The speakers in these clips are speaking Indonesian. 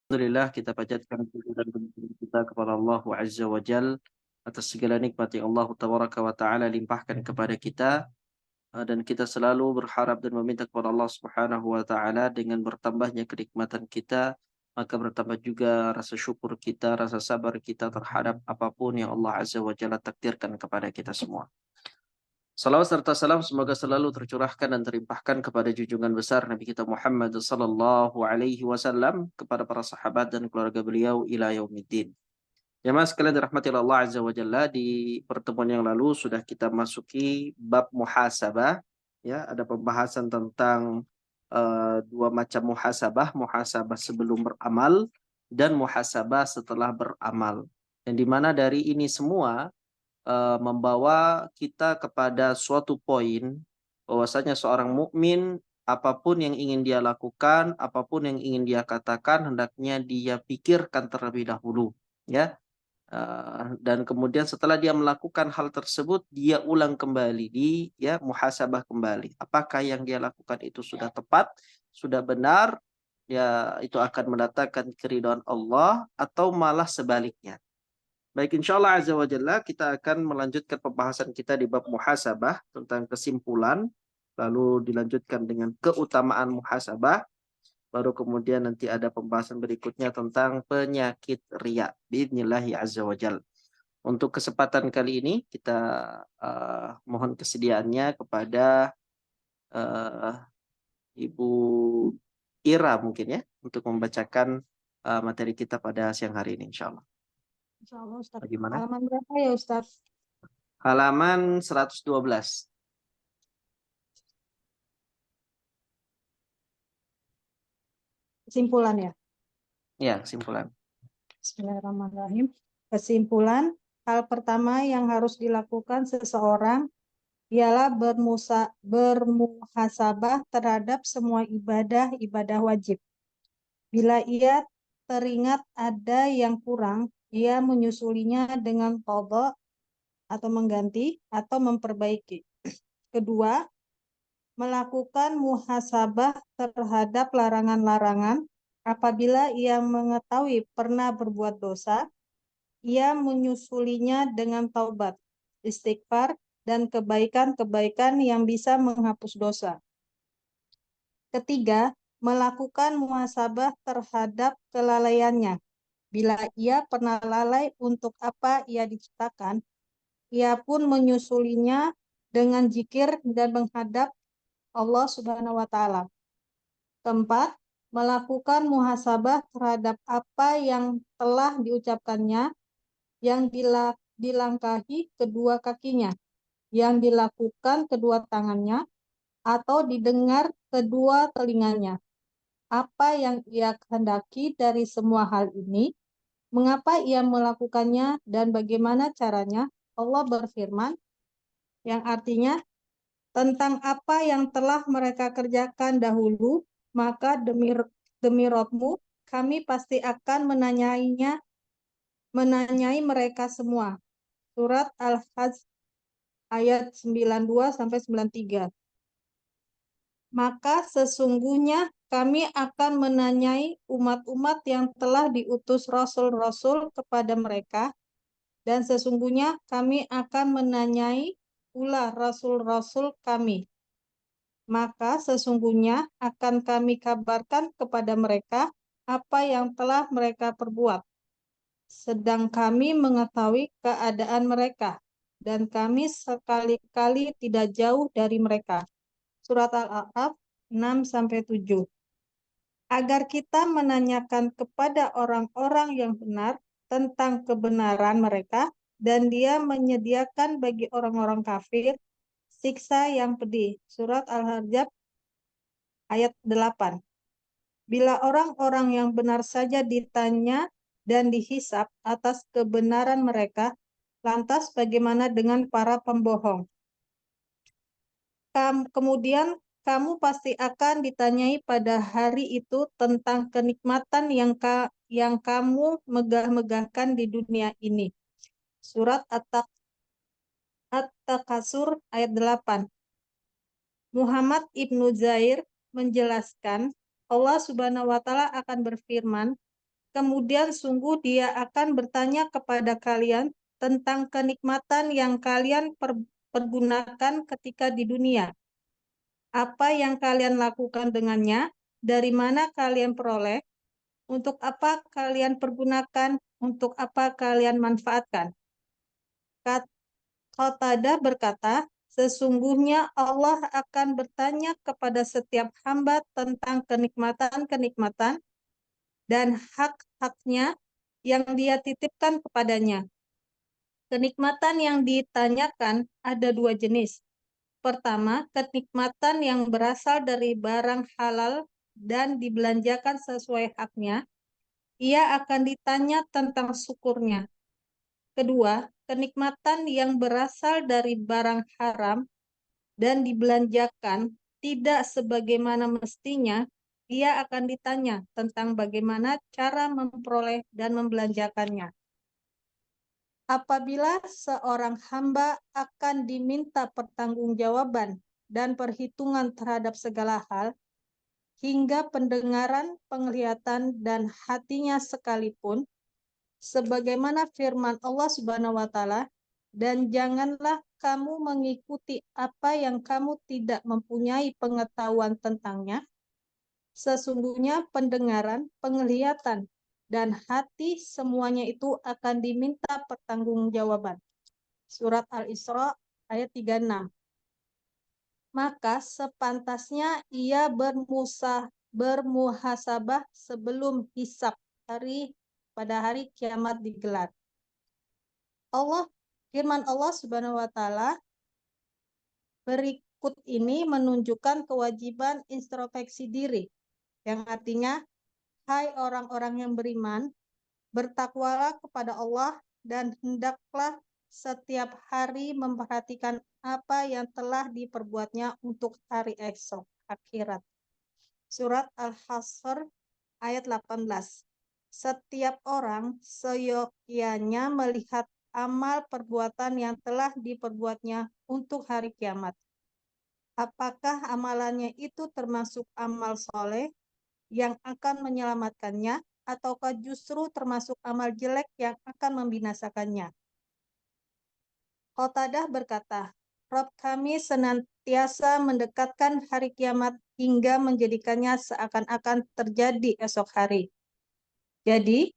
Alhamdulillah kita panjatkan puji dan puji kita kepada Allah Azza wa Jal atas segala nikmat yang Allah Tabaraka wa Ta'ala limpahkan kepada kita, dan kita selalu berharap dan meminta kepada Allah Subhanahu wa Ta'ala dengan bertambahnya kenikmatan kita, maka bertambah juga rasa syukur kita, rasa sabar kita terhadap apapun yang Allah Azza wa Jalla takdirkan kepada kita semua. Salawat serta salam semoga selalu tercurahkan dan terlimpahkan kepada junjungan besar Nabi kita Muhammad sallallahu alaihi wasallam, kepada para sahabat dan keluarga beliau ila yaumiddin. Jemaah sekalian dirahmati Allah Azza wa Jalla, di pertemuan yang lalu sudah kita masuki bab muhasabah, ya, ada pembahasan tentang dua macam muhasabah, muhasabah sebelum beramal dan muhasabah setelah beramal. Dan di mana dari ini semua membawa kita kepada suatu poin bahwasanya seorang mukmin apapun yang ingin dia lakukan, apapun yang ingin dia katakan, hendaknya dia pikirkan terlebih dahulu, ya. Dan kemudian setelah dia melakukan hal tersebut, dia ulang kembali, ya, muhasabah kembali. Apakah yang dia lakukan itu sudah tepat, sudah benar, ya, itu akan mendatangkan keridhaan Allah atau malah sebaliknya. Baik, insya Allah Azza wa Jalla kita akan melanjutkan pembahasan kita di bab muhasabah tentang kesimpulan, lalu dilanjutkan dengan keutamaan muhasabah, baru kemudian nanti ada pembahasan berikutnya tentang penyakit riya. Bismillahi Azza wa Jalla. Untuk kesempatan kali ini kita mohon kesediaannya kepada uh, Ibu Ira mungkin, ya, untuk membacakan materi kita pada siang hari ini insya Allah. Insya Allah, Ustaz. Bagaimana? Halaman berapa ya, Ustaz? Halaman 112. Kesimpulan ya. Ya, kesimpulan. Bismillahirrahmanirrahim. Kesimpulan, hal pertama yang harus dilakukan seseorang ialah bermuhasabah terhadap semua ibadah wajib. Bila ia teringat ada yang kurang, ia menyusulinya dengan qadha atau mengganti atau memperbaiki. Kedua, melakukan muhasabah terhadap larangan-larangan. Apabila ia mengetahui pernah berbuat dosa, ia menyusulinya dengan taubat, istighfar, dan kebaikan-kebaikan yang bisa menghapus dosa. Ketiga, melakukan muhasabah terhadap kelalaiannya. Bila ia pernah lalai untuk apa ia diciptakan, ia pun menyusulinya dengan zikir dan menghadap Allah Subhanahu wa Ta'ala. Keempat, melakukan muhasabah terhadap apa yang telah diucapkannya, yang dilangkahi kedua kakinya, yang dilakukan kedua tangannya, atau didengar kedua telinganya. Apa yang ia kehendaki dari semua hal ini, mengapa ia melakukannya, dan bagaimana caranya. Allah berfirman, yang artinya, tentang apa yang telah mereka kerjakan dahulu, maka demi Rabb-Mu, kami pasti akan menanyai mereka semua. Surat Al-Hajj ayat 92-93. Maka sesungguhnya kami akan menanyai umat-umat yang telah diutus rasul-rasul kepada mereka, dan sesungguhnya kami akan menanyai pula rasul-rasul kami. Maka sesungguhnya akan kami kabarkan kepada mereka apa yang telah mereka perbuat. Sedang kami mengetahui keadaan mereka, dan kami sekali-kali tidak jauh dari mereka. Surat Al-A'raf 6-7. Agar kita menanyakan kepada orang-orang yang benar tentang kebenaran mereka, dan Dia menyediakan bagi orang-orang kafir siksa yang pedih. Surat Al-Ahzab ayat 8. Bila orang-orang yang benar saja ditanya dan dihisap atas kebenaran mereka, lantas bagaimana dengan para pembohong? Kemudian kamu pasti akan ditanyai pada hari itu tentang kenikmatan yang kamu megah-megahkan di dunia ini. Surat At-Takasur ayat 8. Muhammad Ibnu Zair menjelaskan, Allah Subhanahu wa Ta'ala akan berfirman, Kemudian sungguh Dia akan bertanya kepada kalian tentang kenikmatan yang kalian pergunakan ketika di dunia. Apa yang kalian lakukan dengannya? Dari mana kalian peroleh? Untuk apa kalian pergunakan? Untuk apa kalian manfaatkan? Qatadah berkata, sesungguhnya Allah akan bertanya kepada setiap hamba tentang kenikmatan-kenikmatan dan hak-haknya yang Dia titipkan kepadanya. Kenikmatan yang ditanyakan ada dua jenis. Pertama, kenikmatan yang berasal dari barang halal dan dibelanjakan sesuai haknya. Ia akan ditanya tentang syukurnya. Kedua, kenikmatan yang berasal dari barang haram dan dibelanjakan tidak sebagaimana mestinya, ia akan ditanya tentang bagaimana cara memperoleh dan membelanjakannya. Apabila seorang hamba akan diminta pertanggungjawaban dan perhitungan terhadap segala hal, hingga pendengaran, penglihatan, dan hatinya sekalipun, sebagaimana firman Allah Subhanahu wa taala, dan janganlah kamu mengikuti apa yang kamu tidak mempunyai pengetahuan tentangnya. Sesungguhnya pendengaran, penglihatan, dan hati semuanya itu akan diminta pertanggungjawaban. Surat Al-Isra ayat 36. Maka sepantasnya ia bermuhasabah sebelum hisab pada hari kiamat digelar. Firman Allah Subhanahu wa taala berikut ini menunjukkan kewajiban introspeksi diri, yang artinya, hai orang-orang yang beriman, bertakwalah kepada Allah dan hendaklah setiap hari memperhatikan apa yang telah diperbuatnya untuk hari esok, akhirat. Surat Al-Hasr ayat 18. Setiap orang seyogyanya melihat amal perbuatan yang telah diperbuatnya untuk hari kiamat. Apakah amalannya itu termasuk amal soleh yang akan menyelamatkannya, ataukah justru termasuk amal jelek yang akan membinasakannya? Qatadah berkata, Rabb kami senantiasa mendekatkan hari kiamat hingga menjadikannya seakan-akan terjadi esok hari. Jadi,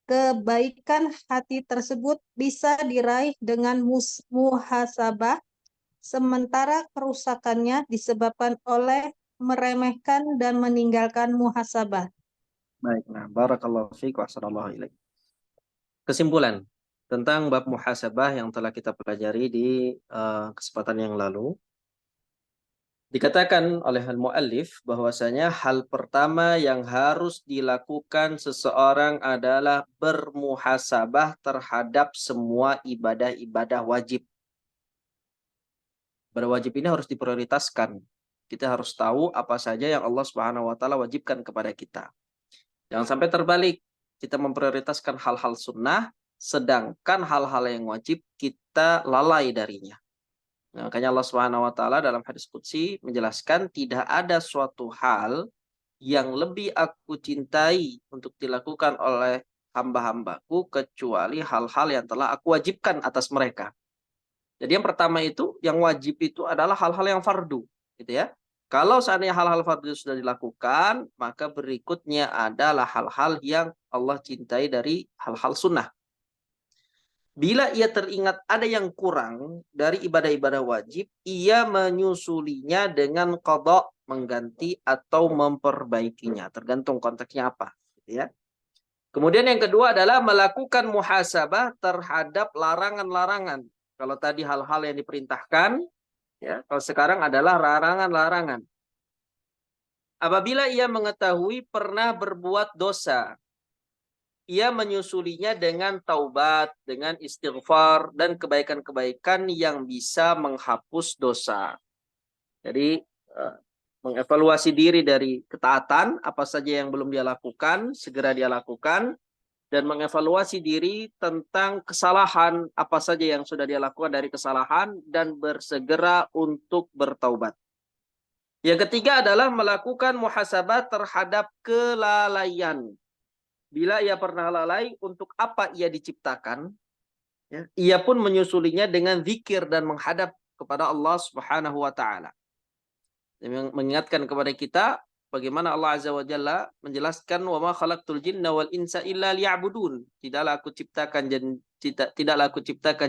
kebaikan hati tersebut bisa diraih dengan muhasabah, sementara kerusakannya disebabkan oleh meremehkan dan meninggalkan muhasabah. Baik, nah, barakallahu fiik wa ahsanallahu ilaik. Kesimpulan tentang bab muhasabah yang telah kita pelajari di kesempatan yang lalu. Dikatakan oleh al-muallif bahwasanya hal pertama yang harus dilakukan seseorang adalah bermuhasabah terhadap semua ibadah-ibadah wajib. Berwajib ini harus diprioritaskan. Kita harus tahu apa saja yang Allah Subhanahu wa taala wajibkan kepada kita. Jangan sampai terbalik. Kita memprioritaskan hal-hal sunnah, sedangkan hal-hal yang wajib kita lalai darinya. Nah, makanya Allah Subhanahu wa taala dalam hadis qudsi menjelaskan tidak ada suatu hal yang lebih aku cintai untuk dilakukan oleh hamba-hambaku kecuali hal-hal yang telah aku wajibkan atas mereka. Jadi yang pertama itu, yang wajib itu adalah hal-hal yang fardu, gitu ya. Kalau seandainya hal-hal fardu sudah dilakukan, maka berikutnya adalah hal-hal yang Allah cintai dari hal-hal sunnah. Bila ia teringat ada yang kurang dari ibadah-ibadah wajib, ia menyusulinya dengan qada, mengganti atau memperbaikinya, tergantung konteksnya apa, gitu ya. Kemudian yang kedua adalah melakukan muhasabah terhadap larangan-larangan. Kalau tadi hal-hal yang diperintahkan, ya, kalau sekarang adalah larangan-larangan. Apabila ia mengetahui pernah berbuat dosa, ia menyusulinya dengan taubat, dengan istighfar, dan kebaikan-kebaikan yang bisa menghapus dosa. Jadi, mengevaluasi diri dari ketaatan, apa saja yang belum dia lakukan, segera dia lakukan, dan mengevaluasi diri tentang kesalahan, apa saja yang sudah dia lakukan dari kesalahan, dan bersegera untuk bertaubat. Yang ketiga adalah melakukan muhasabah terhadap kelalaian. bila ia pernah lalai untuk apa ia diciptakan, ya, ia pun menyusulinya dengan zikir dan menghadap kepada Allah Subhanahu wa taala. Mengingatkan kepada kita bagaimana Allah Azza wa Jalla menjelaskan wa ma khalaqtul jinna wal insa illa liya'budun. Tidaklah aku ciptakan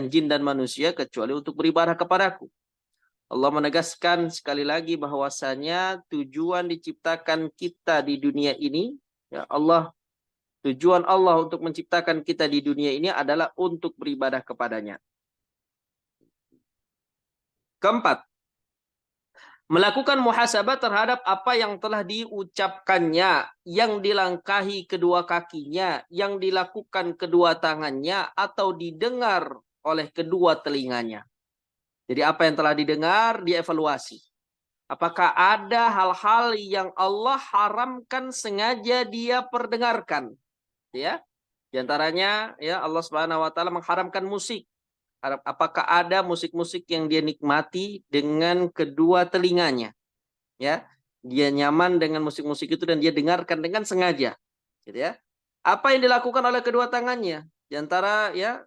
jin dan manusia kecuali untuk beribadah kepadaku. Allah menegaskan sekali lagi bahwasanya tujuan diciptakan kita di dunia ini, ya tujuan Allah untuk menciptakan kita di dunia ini adalah untuk beribadah kepadanya. Keempat, melakukan muhasabah terhadap apa yang telah diucapkannya, yang dilangkahi kedua kakinya, yang dilakukan kedua tangannya, atau didengar oleh kedua telinganya. Jadi apa yang telah didengar, dievaluasi. Apakah ada hal-hal yang Allah haramkan sengaja dia perdengarkan? Ya, di antaranya ya Allah Subhanahu wa taala mengharamkan musik. Apakah ada musik-musik yang dia nikmati dengan kedua telinganya? Ya, dia nyaman dengan musik-musik itu dan dia dengarkan dengan sengaja, gitu ya. Apa yang dilakukan oleh kedua tangannya? Di antara ya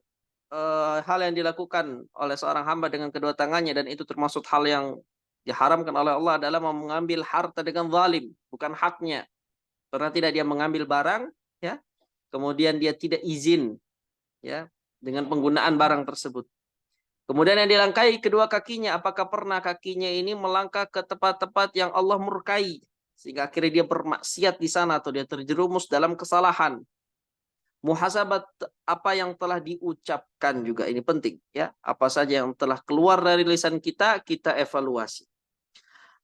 hal yang dilakukan oleh seorang hamba dengan kedua tangannya dan itu termasuk hal yang diharamkan oleh Allah adalah mengambil harta dengan zalim, bukan haknya. Karena tidak dia mengambil barang, ya, kemudian dia tidak izin, ya, dengan penggunaan barang tersebut. Kemudian yang dilangkahi kedua kakinya, apakah pernah kakinya ini melangkah ke tempat-tempat yang Allah murkai sehingga akhirnya dia bermaksiat di sana atau dia terjerumus dalam kesalahan. Muhasabah apa yang telah diucapkan juga ini penting, ya. Apa saja yang telah keluar dari lisan kita, kita evaluasi.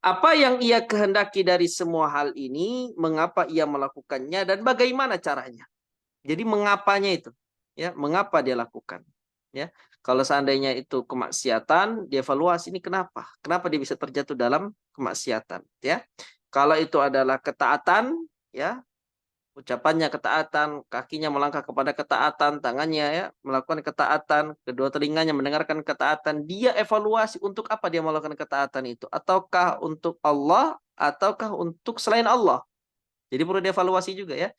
Apa yang ia kehendaki dari semua hal ini, mengapa ia melakukannya dan bagaimana caranya. Jadi mengapanya itu, ya, mengapa dia lakukan, ya. Kalau seandainya itu kemaksiatan, dievaluasi ini kenapa? Kenapa dia bisa terjatuh dalam kemaksiatan, ya? Kalau itu adalah ketaatan, ya, ucapannya ketaatan, kakinya melangkah kepada ketaatan, tangannya ya melakukan ketaatan, kedua telinganya mendengarkan ketaatan, dia evaluasi untuk apa dia melakukan ketaatan itu? Ataukah untuk Allah, ataukah untuk selain Allah? Jadi perlu dievaluasi juga ya.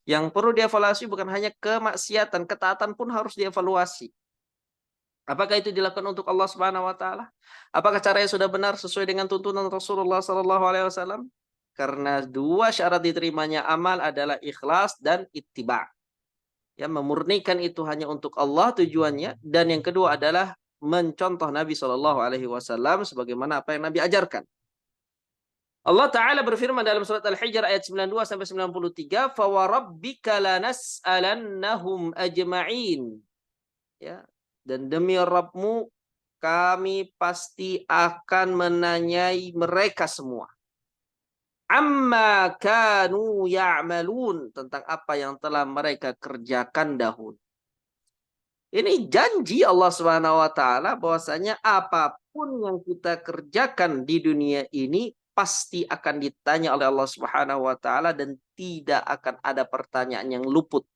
Yang perlu dievaluasi bukan hanya kemaksiatan, ketaatan pun harus dievaluasi. Apakah itu dilakukan untuk Allah Subhanahu wa taala? Apakah caranya sudah benar sesuai dengan tuntunan Rasulullah sallallahu alaihi wasallam? Karena dua syarat diterimanya amal adalah ikhlas dan ittiba. Ya, memurnikan itu hanya untuk Allah tujuannya, dan yang kedua adalah mencontoh Nabi sallallahu alaihi wasallam sebagaimana apa yang Nabi ajarkan. Allah Ta'ala berfirman dalam surat Al-Hijr ayat 92 sampai 93, "Fa wa rabbika lanas'alannahum ajma'in." Ya, dan demi Rabbmu kami pasti akan menanyai mereka semua. Amma kanu ya'malun, tentang apa yang telah mereka kerjakan dahulu. Ini janji Allah Subhanahu wa taala bahwasanya apapun yang kita kerjakan di dunia ini pasti akan ditanya oleh Allah Subhanahu wa taala dan tidak akan ada pertanyaan yang luput.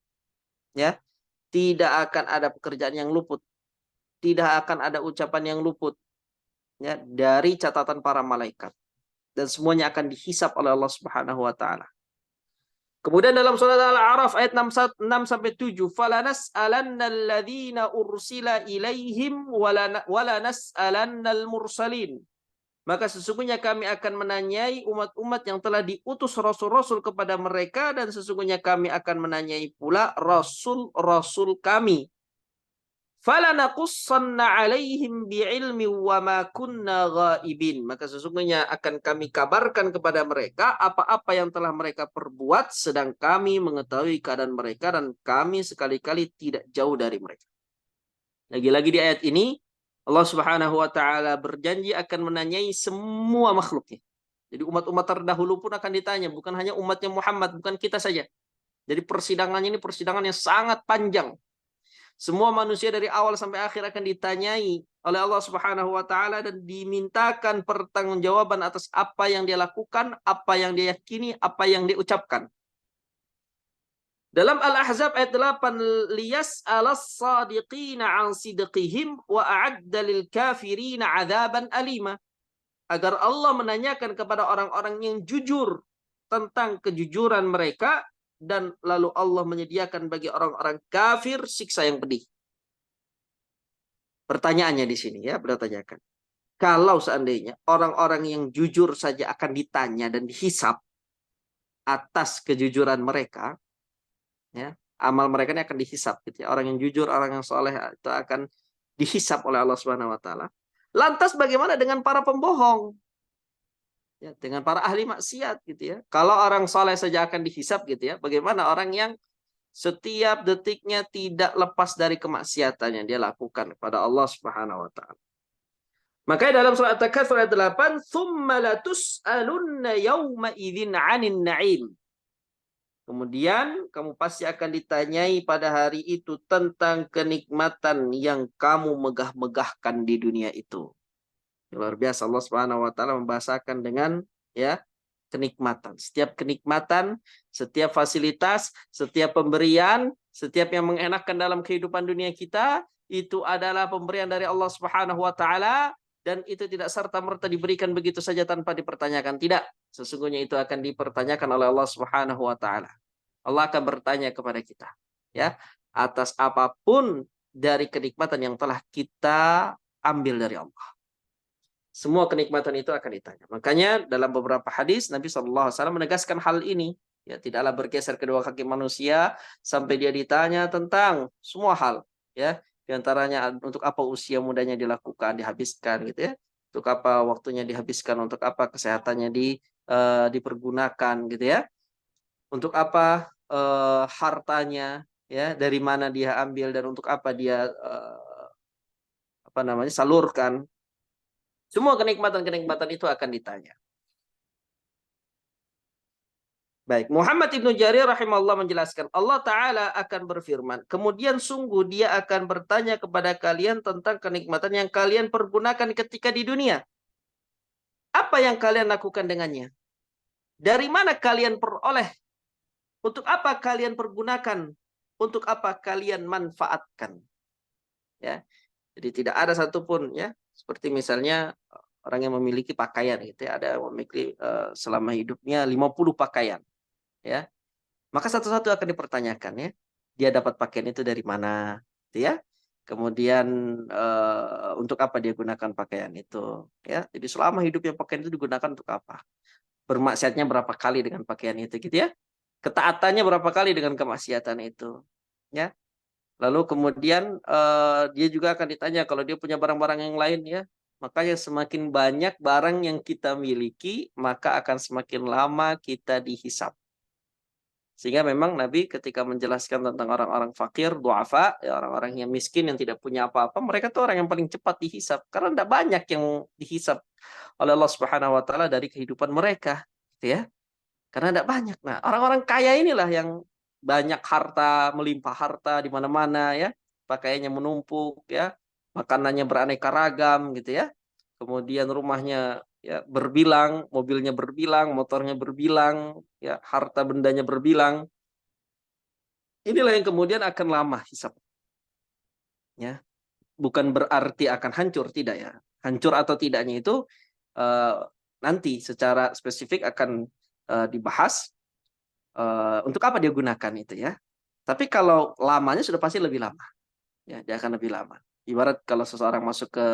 Ya. Tidak akan ada pekerjaan yang luput. Tidak akan ada ucapan yang luput, ya, dari catatan para malaikat. Dan semuanya akan dihisap oleh Allah Subhanahu wa taala. Kemudian dalam surat Al-A'raf ayat 6 sampai 7, "Falanas'alanna alladziina ursila ilaihim wala nas'alannal mursalin." Maka sesungguhnya kami akan menanyai umat-umat yang telah diutus rasul-rasul kepada mereka, dan sesungguhnya kami akan menanyai pula rasul-rasul kami. Falanaqussanna 'alaihim bi'ilmi wa ma kunna ghaibin. Maka sesungguhnya akan kami kabarkan kepada mereka apa-apa yang telah mereka perbuat, sedang kami mengetahui keadaan mereka dan kami sekali-kali tidak jauh dari mereka. Lagi-lagi di ayat ini Allah Subhanahu wa taala berjanji akan menanyai semua makhluknya. Jadi umat-umat terdahulu pun akan ditanya, bukan hanya umatnya Muhammad, bukan kita saja. Jadi persidangannya ini persidangan yang sangat panjang. Semua manusia dari awal sampai akhir akan ditanyai oleh Allah Subhanahu wa taala dan dimintakan pertanggungjawaban atas apa yang dia lakukan, apa yang dia yakini, apa yang dia ucapkan. Dalam Al-Ahzab ayat 8, "Liyas'alas shadiqina 'an sidqihim wa a'adda lil kafirina 'adzaban alima." Agar Allah menanyakan kepada orang-orang yang jujur tentang kejujuran mereka dan lalu Allah menyediakan bagi orang-orang kafir siksa yang pedih. Pertanyaannya di sini ya, bertanyakan. Kalau seandainya orang-orang yang jujur saja akan ditanya dan dihisap atas kejujuran mereka, ya, amal mereka ini akan dihisap gitu ya. Orang yang jujur, orang yang soleh itu akan dihisap oleh Allah Subhanahu wa taala. Lantas bagaimana dengan para pembohong? Ya, dengan para ahli maksiat gitu ya. Kalau orang soleh saja akan dihisap gitu ya, bagaimana orang yang setiap detiknya tidak lepas dari kemaksiatan yang dia lakukan kepada Allah Subhanahu wa taala. Makanya dalam surat At-Takatsur ayat 8, "Tsumma latus'alunna yawma idzin 'anin na'im." Kemudian kamu pasti akan ditanyai pada hari itu tentang kenikmatan yang kamu megah-megahkan di dunia itu. Luar biasa Allah Subhanahu wa taala membahasakan dengan ya kenikmatan. Setiap kenikmatan, setiap fasilitas, setiap pemberian, setiap yang mengenakan dalam kehidupan dunia kita itu adalah pemberian dari Allah Subhanahu wa taala dan itu tidak serta-merta diberikan begitu saja tanpa dipertanyakan. Tidak, sesungguhnya itu akan dipertanyakan oleh Allah Subhanahu wa taala. Allah akan bertanya kepada kita ya atas apapun dari kenikmatan yang telah kita ambil dari Allah. Semua kenikmatan itu akan ditanya. Makanya dalam beberapa hadis Nabi SAW menegaskan hal ini. Ya, tidaklah bergeser kedua kaki manusia sampai dia ditanya tentang semua hal. Ya, di antaranya untuk apa usia mudanya dihabiskan gitu ya. Untuk apa waktunya dihabiskan, untuk apa kesehatannya dipergunakan gitu ya. Untuk apa hartanya ya, dari mana dia ambil dan untuk apa dia salurkan. Semua kenikmatan-kenikmatan itu akan ditanya. Baik, Muhammad Ibnu Jarir rahimahullah menjelaskan, Allah Ta'ala akan berfirman, kemudian sungguh dia akan bertanya kepada kalian tentang kenikmatan yang kalian pergunakan ketika di dunia. Apa yang kalian lakukan dengannya? Dari mana kalian peroleh? Untuk apa kalian pergunakan? Untuk apa kalian manfaatkan? Ya, jadi tidak ada satupun ya, seperti misalnya orang yang memiliki pakaian gitu ya, ada yang memiliki selama hidupnya 50 pakaian ya. Maka satu-satu akan dipertanyakan ya. Dia dapat pakaian itu dari mana gitu ya. Kemudian untuk apa dia gunakan pakaian itu ya. Jadi selama hidupnya pakaian itu digunakan untuk apa? Bermaksiatnya berapa kali dengan pakaian itu gitu ya. Ketaatannya berapa kali dengan kemaksiatan itu ya. Lalu kemudian dia juga akan ditanya kalau dia punya barang-barang yang lain ya. Makanya semakin banyak barang yang kita miliki, maka akan semakin lama kita dihisap. Sehingga memang Nabi ketika menjelaskan tentang orang-orang fakir, du'afa, ya orang-orang yang miskin yang tidak punya apa-apa, mereka tuh orang yang paling cepat dihisap. Karena tidak banyak yang dihisap oleh Allah Subhanahu wa taala dari kehidupan mereka, gitu ya. Karena tidak banyak. Nah, orang-orang kaya inilah yang banyak harta, melimpah harta di mana-mana ya. Pakaiannya menumpuk ya, makanannya beraneka ragam gitu ya. Kemudian rumahnya ya berbilang, mobilnya berbilang, motornya berbilang, ya harta bendanya berbilang. Inilah yang kemudian akan lama hisab. Ya, bukan berarti akan hancur, tidak ya. Hancur atau tidaknya itu nanti secara spesifik akan dibahas untuk apa dia gunakan itu ya. Tapi kalau lamanya sudah pasti lebih lama. Ya, dia akan lebih lama. Ibarat kalau seseorang masuk ke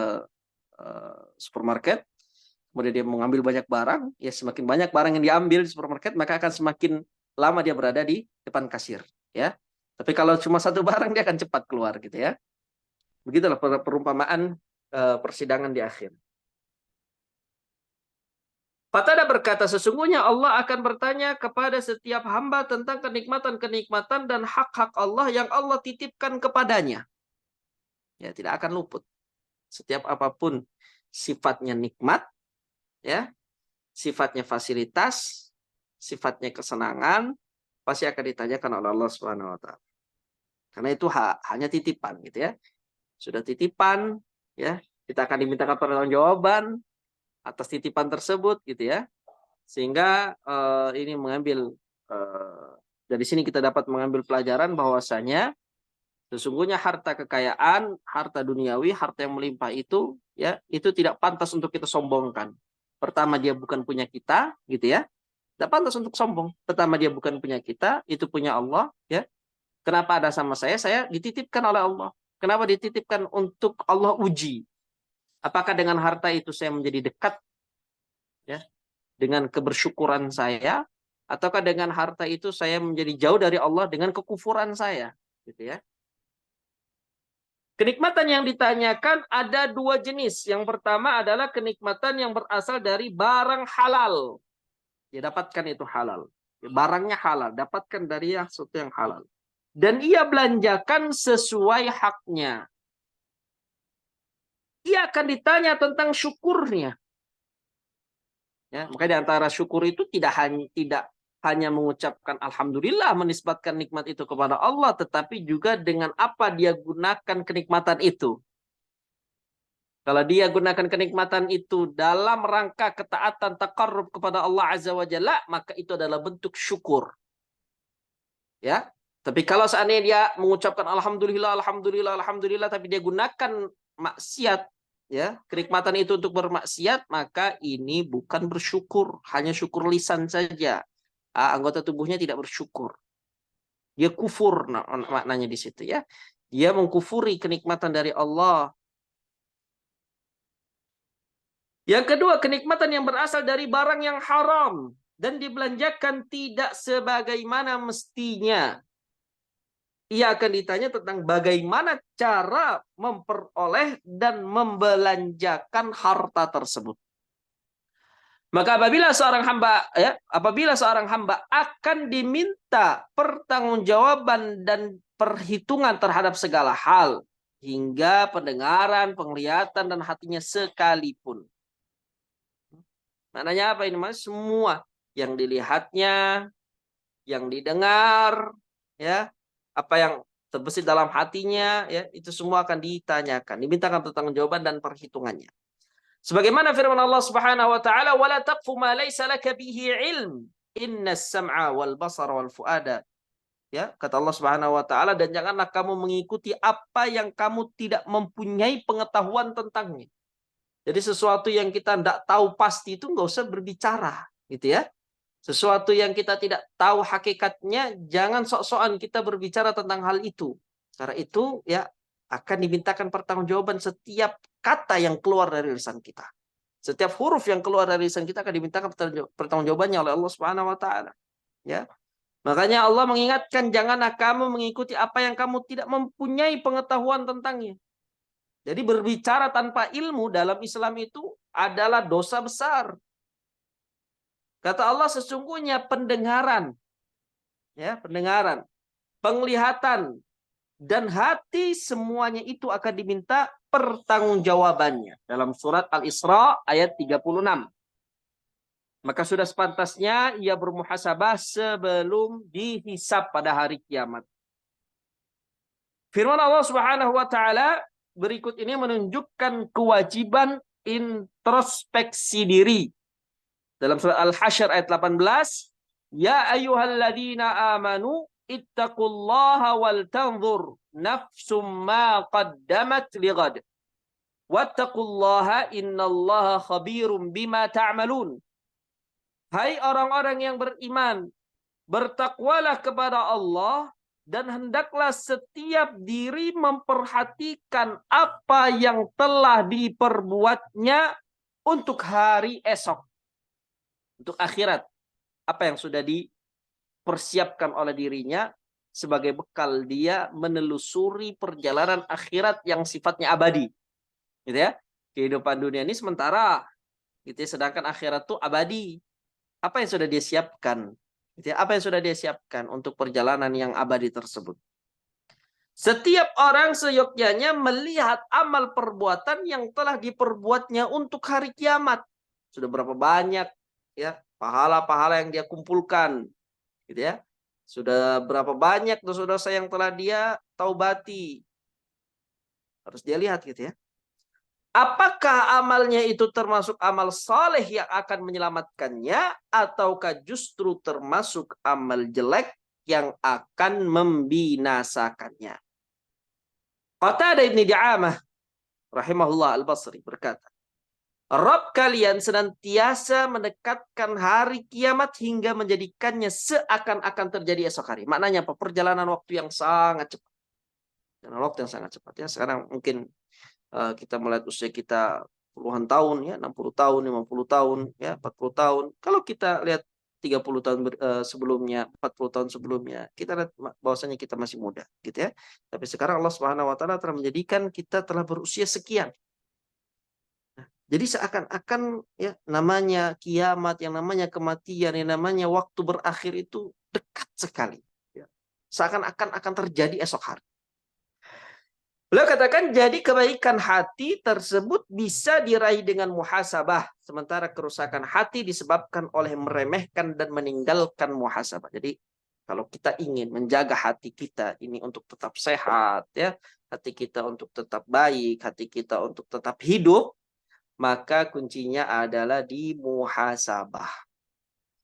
supermarket, kemudian dia mengambil banyak barang, ya semakin banyak barang yang diambil di supermarket, maka akan semakin lama dia berada di depan kasir, ya. Tapi kalau cuma satu barang, dia akan cepat keluar, gitu ya. Begitulah perumpamaan persidangan di akhir. Qatada berkata, sesungguhnya Allah akan bertanya kepada setiap hamba tentang kenikmatan-kenikmatan dan hak-hak Allah yang Allah titipkan kepadanya. Ya, tidak akan luput. Setiap apapun sifatnya nikmat, ya, sifatnya fasilitas, sifatnya kesenangan, pasti akan ditanyakan oleh Allah Subhanahu wa taala. Karena itu hanya titipan gitu ya. Sudah titipan ya, kita akan dimintakan pertanggungjawaban atas titipan tersebut gitu ya. Sehingga ini mengambil dari sini kita dapat mengambil pelajaran bahwasanya sesungguhnya harta kekayaan, harta duniawi, harta yang melimpah itu ya, itu tidak pantas untuk kita sombongkan. Pertama dia bukan punya kita gitu ya. Tidak pantas untuk sombong. Pertama, dia bukan punya kita, itu punya Allah. Ya, kenapa ada sama saya? Saya dititipkan oleh Allah. Kenapa dititipkan? Untuk Allah uji. Apakah dengan harta itu saya menjadi dekat, ya, dengan kebersyukuran saya, ataukah dengan harta itu saya menjadi jauh dari Allah dengan kekufuran saya, gitu ya. Kenikmatan yang ditanyakan ada dua jenis. Yang pertama adalah kenikmatan yang berasal dari barang halal. Dia dapatkan itu halal. Barangnya halal, dapatkan dari sesuatu yang halal. Dan ia belanjakan sesuai haknya. Ia akan ditanya tentang syukurnya. Ya, makanya di antara syukur itu tidak hanya mengucapkan alhamdulillah, menisbatkan nikmat itu kepada Allah, tetapi juga dengan apa dia gunakan kenikmatan itu. Kalau dia gunakan kenikmatan itu dalam rangka ketaatan taqarrub kepada Allah Azza wa Jalla, maka itu adalah bentuk syukur. Ya. Tapi kalau seandainya dia mengucapkan alhamdulillah, alhamdulillah, alhamdulillah, tapi dia gunakan maksiat, ya, kenikmatan itu untuk bermaksiat, maka ini bukan bersyukur, hanya syukur lisan saja. Anggota tubuhnya tidak bersyukur. Dia kufur maknanya di situ, ya. Dia mengkufuri kenikmatan dari Allah. Yang kedua, kenikmatan yang berasal dari barang yang haram dan dibelanjakan tidak sebagaimana mestinya. Ia akan ditanya tentang bagaimana cara memperoleh dan membelanjakan harta tersebut. Maka apabila seorang hamba akan diminta pertanggungjawaban dan perhitungan terhadap segala hal, hingga pendengaran, penglihatan, dan hatinya sekalipun. Maknanya apa ini, Mas? Semua yang dilihatnya, yang didengar, ya, apa yang terbesit dalam hatinya, ya, itu semua akan ditanyakan, dimintakan pertanggungjawaban dan perhitungannya. Sebagaimana firman Allah Subhanahu wa taala, "Wala taqfu ma laysa laka bihi ilm, innas sam'a wal basara wal fuada." Ya, kata Allah Subhanahu wa taala, dan janganlah kamu mengikuti apa yang kamu tidak mempunyai pengetahuan tentangnya. Jadi sesuatu yang kita tidak tahu pasti itu nggak usah berbicara, gitu ya. Sesuatu yang kita tidak tahu hakikatnya, jangan sok-sokan kita berbicara tentang hal itu. Karena itu, ya, akan dimintakan pertanggungjawaban setiap kata yang keluar dari lisan kita. Setiap huruf yang keluar dari lisan kita akan dimintakan pertanggungjawabannya oleh Allah Subhanahu wa taala. Ya. Makanya Allah mengingatkan, janganlah kamu mengikuti apa yang kamu tidak mempunyai pengetahuan tentangnya. Jadi berbicara tanpa ilmu dalam Islam itu adalah dosa besar. Kata Allah, sesungguhnya pendengaran, ya, pendengaran, penglihatan, dan hati semuanya itu akan diminta pertanggungjawabannya. Dalam surat Al-Isra ayat 36. Maka sudah sepantasnya ia bermuhasabah sebelum dihisab pada hari kiamat. Firman Allah Subhanahu wa taala berikut ini menunjukkan kewajiban introspeksi diri. Dalam surat Al-Hasyr ayat 18, ya ayyuhalladzina amanu ittaqullaha wal tanzur nafsum ma qaddamat lighad. Wattaqullaha innallaha khabirum bima ta'malun. Hai orang-orang yang beriman, bertakwalah kepada Allah dan hendaklah setiap diri memperhatikan apa yang telah diperbuatnya untuk hari esok, untuk akhirat. Apa yang sudah dipersiapkan oleh dirinya sebagai bekal dia menelusuri perjalanan akhirat yang sifatnya abadi. Gitu ya. Kehidupan dunia ini sementara, gitu ya, sedangkan akhirat itu abadi. Apa yang sudah dia siapkan? Gitu ya, apa yang sudah dia siapkan untuk perjalanan yang abadi tersebut? Setiap orang seyogyanya melihat amal perbuatan yang telah diperbuatnya untuk hari kiamat. Sudah berapa banyak, ya, pahala-pahala yang dia kumpulkan, gitu ya. Sudah berapa banyak dosa-dosa yang telah dia taubati. Harus dia lihat, gitu ya. Apakah amalnya itu termasuk amal soleh yang akan menyelamatkannya, ataukah justru termasuk amal jelek yang akan membinasakannya? Qatadah Ibn Di'amah rahimahullah al-Basri berkata, Rabb kalian senantiasa mendekatkan hari kiamat hingga menjadikannya seakan-akan terjadi esok hari. Maknanya apa? Perjalanan waktu yang sangat cepat. Perjalanan waktu yang sangat cepat ya. Sekarang mungkin kita melihat usia kita puluhan tahun ya, 60 tahun, 50 tahun ya, 40 tahun. Kalau kita lihat 30 tahun sebelumnya, 40 tahun sebelumnya, kita lihat bahwasanya kita masih muda gitu ya. Tapi sekarang Allah Subhanahu wa taala telah menjadikan kita telah berusia sekian. Jadi seakan-akan ya namanya kiamat, yang namanya kematian, yang namanya waktu berakhir itu dekat sekali. Ya. Seakan-akan akan terjadi esok hari. Beliau katakan, jadi kebaikan hati tersebut bisa diraih dengan muhasabah. Sementara kerusakan hati disebabkan oleh meremehkan dan meninggalkan muhasabah. Jadi kalau kita ingin menjaga hati kita ini untuk tetap sehat, ya, hati kita untuk tetap baik, hati kita untuk tetap hidup, maka kuncinya adalah di muhasabah.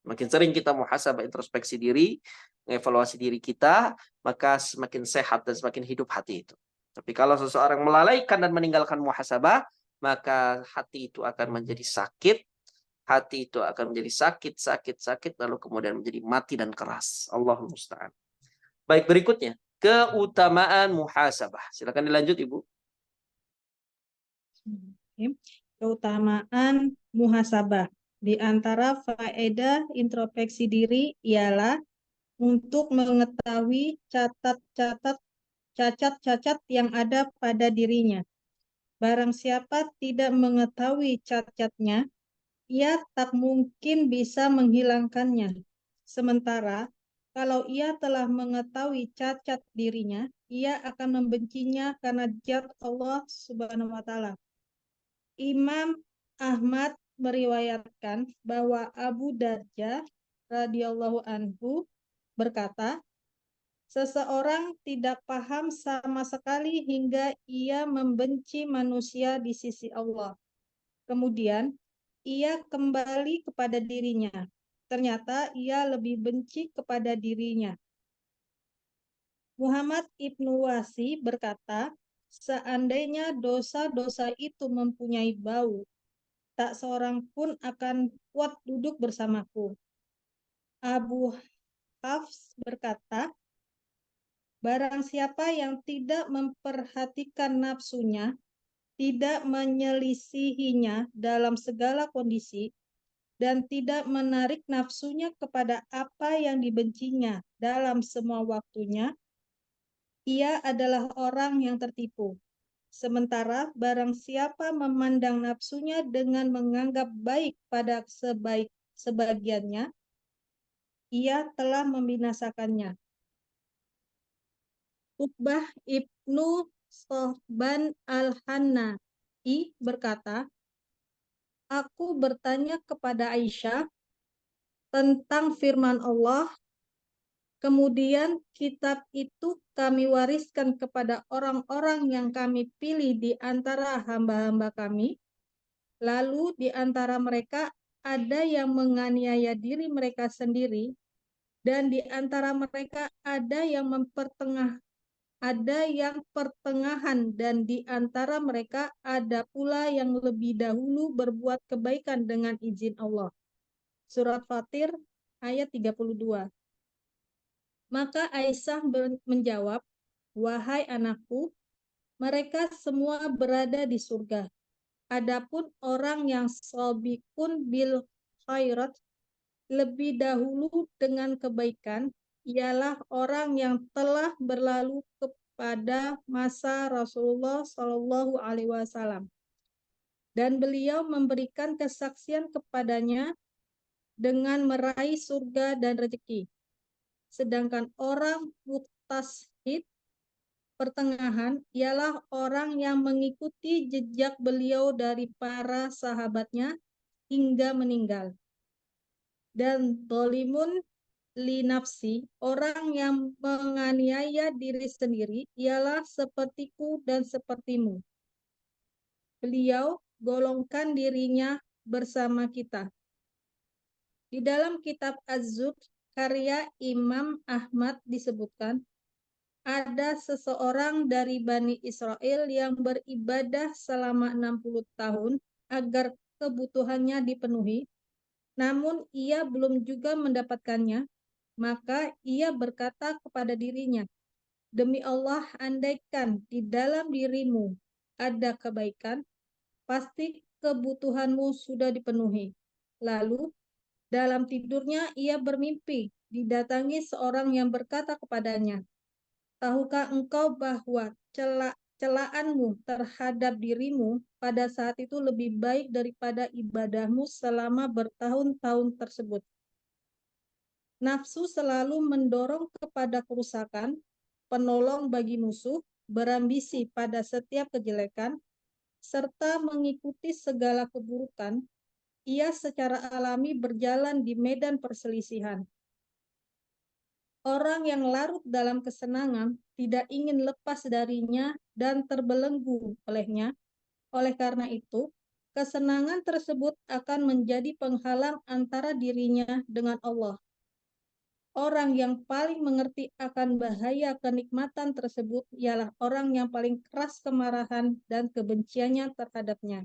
Makin sering kita muhasabah, introspeksi diri, mengevaluasi diri kita, maka semakin sehat dan semakin hidup hati itu. Tapi kalau seseorang melalaikan dan meninggalkan muhasabah, maka hati itu akan menjadi sakit, hati itu akan menjadi sakit, lalu kemudian menjadi mati dan keras. Allahul musta'an. Baik, berikutnya, keutamaan muhasabah. Silakan dilanjut, Ibu. Keutamaan muhasabah. Di antara faedah introspeksi diri ialah untuk mengetahui cacat-cacat yang ada pada dirinya. Barang siapa tidak mengetahui cacatnya, ia tak mungkin bisa menghilangkannya. Sementara, kalau ia telah mengetahui cacat dirinya, ia akan membencinya karena zat Allah Subhanahu wa taala. Imam Ahmad meriwayatkan bahwa Abu Darda radhiyallahu anhu berkata, seseorang tidak paham sama sekali hingga ia membenci manusia di sisi Allah. Kemudian, ia kembali kepada dirinya. Ternyata ia lebih benci kepada dirinya. Muhammad Ibnu Wasi berkata, seandainya dosa-dosa itu mempunyai bau, tak seorang pun akan kuat duduk bersamaku. Abu Hafs berkata, barang siapa yang tidak memperhatikan nafsunya, tidak menyelisihinya dalam segala kondisi, dan tidak menarik nafsunya kepada apa yang dibencinya dalam semua waktunya, ia adalah orang yang tertipu. Sementara barang siapa memandang nafsunya dengan menganggap baik pada sebagiannya, ia telah membinasakannya. Uqbah ibnu Sohban al-Hannai berkata, aku bertanya kepada Aisyah tentang firman Allah, kemudian kitab itu kami wariskan kepada orang-orang yang kami pilih di antara hamba-hamba kami. Lalu di antara mereka ada yang menganiaya diri mereka sendiri, dan di antara mereka ada yang pertengahan, dan di antara mereka ada pula yang lebih dahulu berbuat kebaikan dengan izin Allah. Surat Fatir ayat 32. Maka Aisyah menjawab, wahai anakku, mereka semua berada di surga. Adapun orang yang sabiqun bil khairat, lebih dahulu dengan kebaikan, ialah orang yang telah berlalu kepada masa Rasulullah Shallallahu Alaihi Wasallam, dan beliau memberikan kesaksian kepadanya dengan meraih surga dan rezeki. Sedangkan orang mutashid pertengahan ialah orang yang mengikuti jejak beliau dari para sahabatnya hingga meninggal. Dan zalimun li nafsi, orang yang menganiaya diri sendiri, ialah sepertiku dan sepertimu. Beliau golongkan dirinya bersama kita. Di dalam kitab Az-Zuhd karya Imam Ahmad disebutkan, ada seseorang dari Bani Israel yang beribadah selama 60 tahun agar kebutuhannya dipenuhi, namun ia belum juga mendapatkannya, maka ia berkata kepada dirinya, "Demi Allah, andaikan di dalam dirimu ada kebaikan, pasti kebutuhanmu sudah dipenuhi." Lalu dalam tidurnya ia bermimpi, didatangi seorang yang berkata kepadanya, "Tahukah engkau bahwa celaanmu terhadap dirimu pada saat itu lebih baik daripada ibadahmu selama bertahun-tahun tersebut?" Nafsu selalu mendorong kepada kerusakan, penolong bagi musuh, berambisi pada setiap kejelekan, serta mengikuti segala keburukan. Ia secara alami berjalan di medan perselisihan. Orang yang larut dalam kesenangan tidak ingin lepas darinya dan terbelenggu olehnya. Oleh karena itu, kesenangan tersebut akan menjadi penghalang antara dirinya dengan Allah. Orang yang paling mengerti akan bahaya kenikmatan tersebut ialah orang yang paling keras kemarahan dan kebenciannya terhadapnya.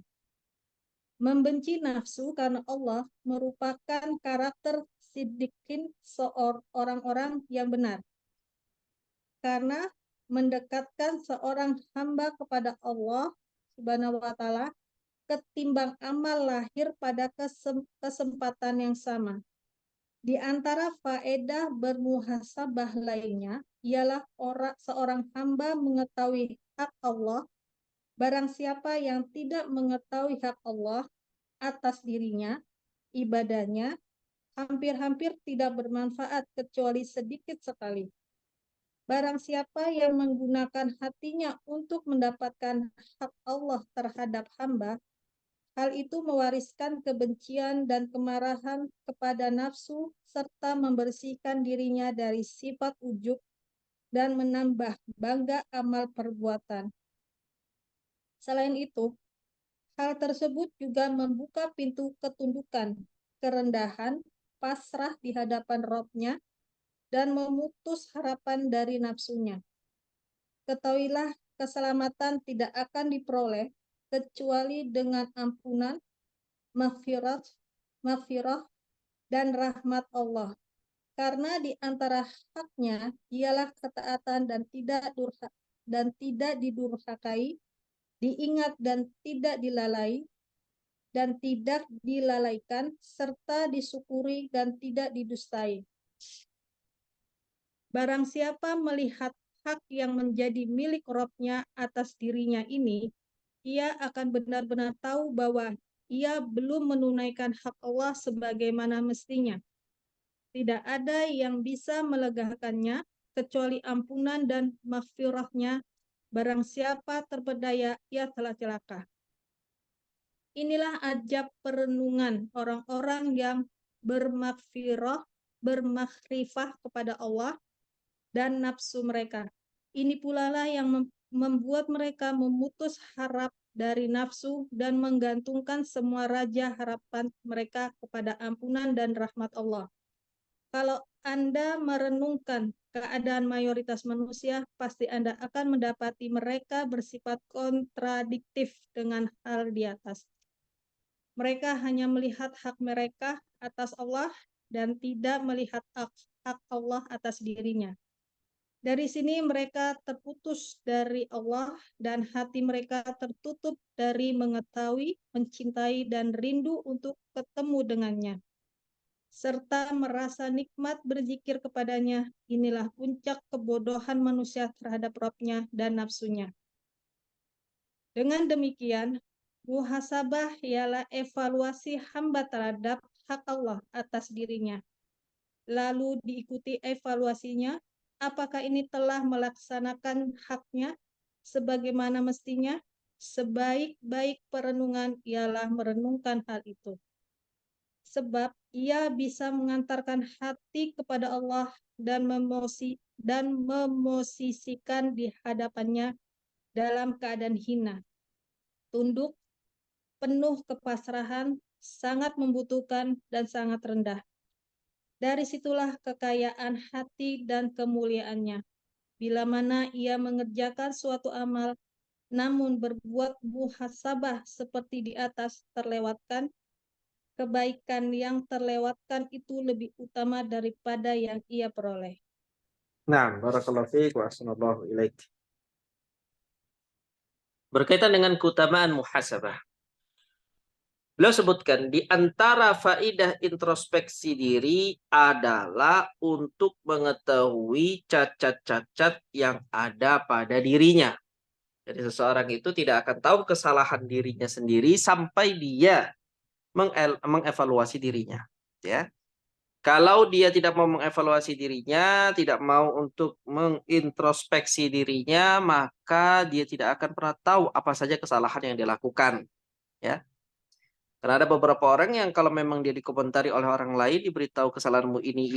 Membenci nafsu karena Allah merupakan karakter siddiqin orang-orang yang benar. Karena mendekatkan seorang hamba kepada Allah Subhanahu wa taala ketimbang amal lahir pada kesempatan yang sama. Di antara faedah bermuhasabah lainnya ialah seorang hamba mengetahui hak Allah. Barang siapa yang tidak mengetahui hak Allah atas dirinya, ibadahnya hampir-hampir tidak bermanfaat kecuali sedikit sekali. Barang siapa yang menggunakan hatinya untuk mendapatkan hak Allah terhadap hamba, hal itu mewariskan kebencian dan kemarahan kepada nafsu serta membersihkan dirinya dari sifat ujub dan menambah bangga amal perbuatan. Selain itu, hal tersebut juga membuka pintu ketundukan, kerendahan, pasrah di hadapan Rabb-nya, dan memutus harapan dari nafsunya. Ketahuilah, keselamatan tidak akan diperoleh kecuali dengan ampunan, maghfirah, dan rahmat Allah. Karena di antara haknya ialah ketaatan dan tidak didurhakai, diingat dan tidak dilalaikan, serta disyukuri dan tidak didustai. Barang siapa melihat hak yang menjadi milik Rabb-nya atas dirinya ini, ia akan benar-benar tahu bahwa ia belum menunaikan hak Allah sebagaimana mestinya. Tidak ada yang bisa melegakannya kecuali ampunan dan maghfirah-Nya. Barang siapa terpedaya, ia telah celaka. Inilah ajab perenungan orang-orang yang bermakrifah kepada Allah dan nafsu mereka. Ini pula lah yang membuat mereka memutus harap dari nafsu dan menggantungkan semua raja harapan mereka kepada ampunan dan rahmat Allah. Kalau Anda merenungkan keadaan mayoritas manusia, pasti Anda akan mendapati mereka bersifat kontradiktif dengan hal di atas. Mereka hanya melihat hak mereka atas Allah dan tidak melihat hak Allah atas dirinya. Dari sini mereka terputus dari Allah dan hati mereka tertutup dari mengetahui, mencintai, dan rindu untuk ketemu dengannya, serta merasa nikmat berzikir kepadanya. Inilah puncak kebodohan manusia terhadap Rabb-nya dan nafsunya. Dengan demikian, muhasabah ialah evaluasi hamba terhadap hak Allah atas dirinya. Lalu diikuti evaluasinya, apakah ini telah melaksanakan haknya sebagaimana mestinya. Sebaik-baik perenungan ialah merenungkan hal itu. Sebab ia bisa mengantarkan hati kepada Allah dan memosisikan di hadapannya dalam keadaan hina, tunduk, penuh kepasrahan, sangat membutuhkan, dan sangat rendah. Dari situlah kekayaan hati dan kemuliaannya. Bila mana ia mengerjakan suatu amal, namun berbuat muhasabah seperti di atas terlewatkan, kebaikan yang terlewatkan itu lebih utama daripada yang ia peroleh. Nah, barakallahu fiik wa ahsanallahu ilaik. Berkaitan dengan keutamaan muhasabah. Beliau sebutkan di antara faidah introspeksi diri adalah untuk mengetahui cacat-cacat yang ada pada dirinya. Jadi seseorang itu tidak akan tahu kesalahan dirinya sendiri sampai dia mengevaluasi dirinya. Ya, kalau dia tidak mau mengevaluasi dirinya, tidak mau untuk mengintrospeksi dirinya, maka dia tidak akan pernah tahu apa saja kesalahan yang dia lakukan. Ya, karena ada beberapa orang yang kalau memang dia dikomentari oleh orang lain, diberitahu kesalahanmu ini,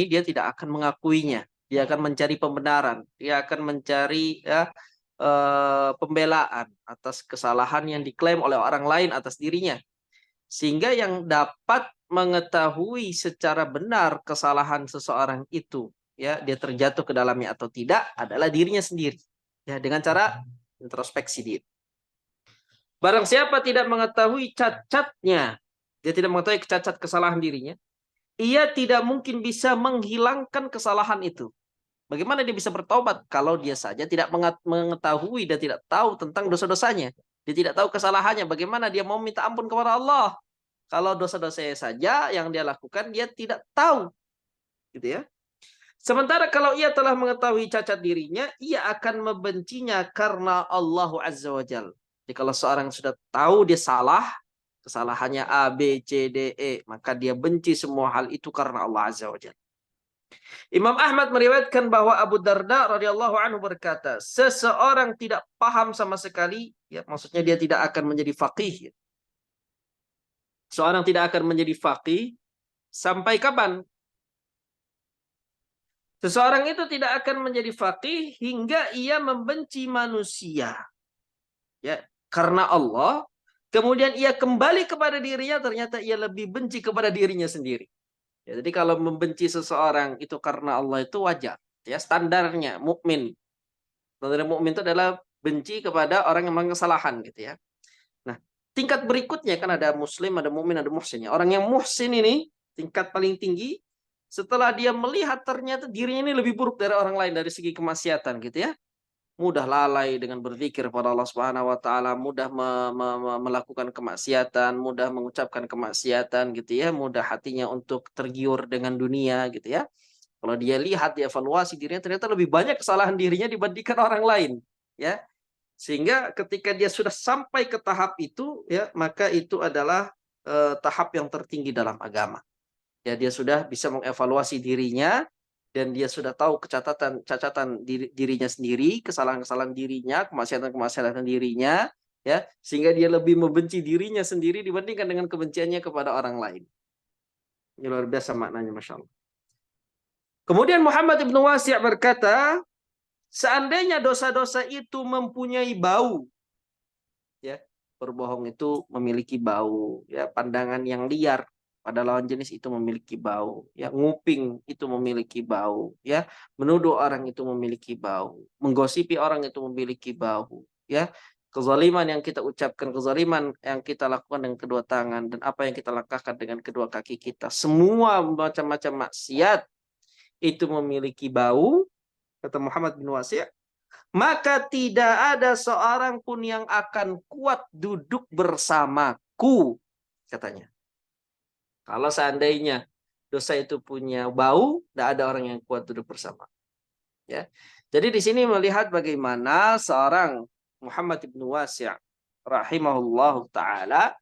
dia tidak akan mengakuinya. Dia akan mencari pembenaran. Dia akan mencari pembelaan atas kesalahan yang diklaim oleh orang lain atas dirinya. Sehingga yang dapat mengetahui secara benar kesalahan seseorang itu, ya, dia terjatuh ke dalamnya atau tidak, adalah dirinya sendiri. Ya, dengan cara introspeksi diri. Barang siapa tidak mengetahui cacatnya, dia tidak mengetahui cacat kesalahan dirinya, ia tidak mungkin bisa menghilangkan kesalahan itu. Bagaimana dia bisa bertobat kalau dia saja tidak mengetahui dan tidak tahu tentang dosa-dosanya? Dia tidak tahu kesalahannya. Bagaimana dia mau minta ampun kepada Allah? Kalau dosa-dosanya saja yang dia lakukan, dia tidak tahu. Gitu ya. Sementara kalau ia telah mengetahui cacat dirinya, ia akan membencinya karena Allah Azza wa Jalla. Jadi kalau seorang sudah tahu dia salah, kesalahannya A, B, C, D, E, maka dia benci semua hal itu karena Allah Azza wa Jalla. Imam Ahmad meriwayatkan bahwa Abu Darda radhiyallahu anhu berkata, seseorang tidak paham sama sekali, ya maksudnya dia tidak akan menjadi faqih. Seorang tidak akan menjadi faqih sampai kapan? Seseorang itu tidak akan menjadi faqih hingga ia membenci manusia. Ya, karena Allah, kemudian ia kembali kepada dirinya, ternyata ia lebih benci kepada dirinya sendiri. Ya, jadi kalau membenci seseorang itu karena Allah itu wajar. Ya, standarnya mukmin. Standar mukmin itu adalah benci kepada orang yang melakukan kesalahan gitu ya. Nah, tingkat berikutnya kan ada muslim, ada mukmin, ada muhsin. Orang yang muhsin ini tingkat paling tinggi setelah dia melihat ternyata dirinya ini lebih buruk dari orang lain dari segi kemaksiatan gitu ya. Mudah lalai dengan berzikir kepada Allah Subhanahu wa taala, mudah melakukan kemaksiatan, mudah mengucapkan kemaksiatan gitu ya, mudah hatinya untuk tergiur dengan dunia gitu ya. Kalau dia lihat, dievaluasi dirinya ternyata lebih banyak kesalahan dirinya dibandingkan orang lain ya. Sehingga ketika dia sudah sampai ke tahap itu ya, maka itu adalah tahap yang tertinggi dalam agama. Ya, dia sudah bisa mengevaluasi dirinya dan dia sudah tahu cacatan dirinya sendiri, kesalahan-kesalahan dirinya, kemaksiatan-kemaksiatan dirinya, ya, sehingga dia lebih membenci dirinya sendiri dibandingkan dengan kebenciannya kepada orang lain. Ini luar biasa maknanya, Masya Allah. Kemudian Muhammad ibn Wasi' berkata, seandainya dosa-dosa itu mempunyai bau, ya, berbohong itu memiliki bau, ya, pandangan yang liar pada lawan jenis itu memiliki bau, ya, nguping itu memiliki bau, ya, menuduh orang itu memiliki bau, menggosipi orang itu memiliki bau, ya, kezaliman yang kita ucapkan, kezaliman yang kita lakukan dengan kedua tangan dan apa yang kita lakukan dengan kedua kaki kita, semua macam-macam maksiat itu memiliki bau, kata Muhammad bin Wasi', maka tidak ada seorang pun yang akan kuat duduk bersamaku, katanya. Kalau seandainya dosa itu punya bau, tidak ada orang yang kuat duduk bersama. Ya. Jadi di sini melihat bagaimana seorang Muhammad ibn Wasi' rahimahullahu taala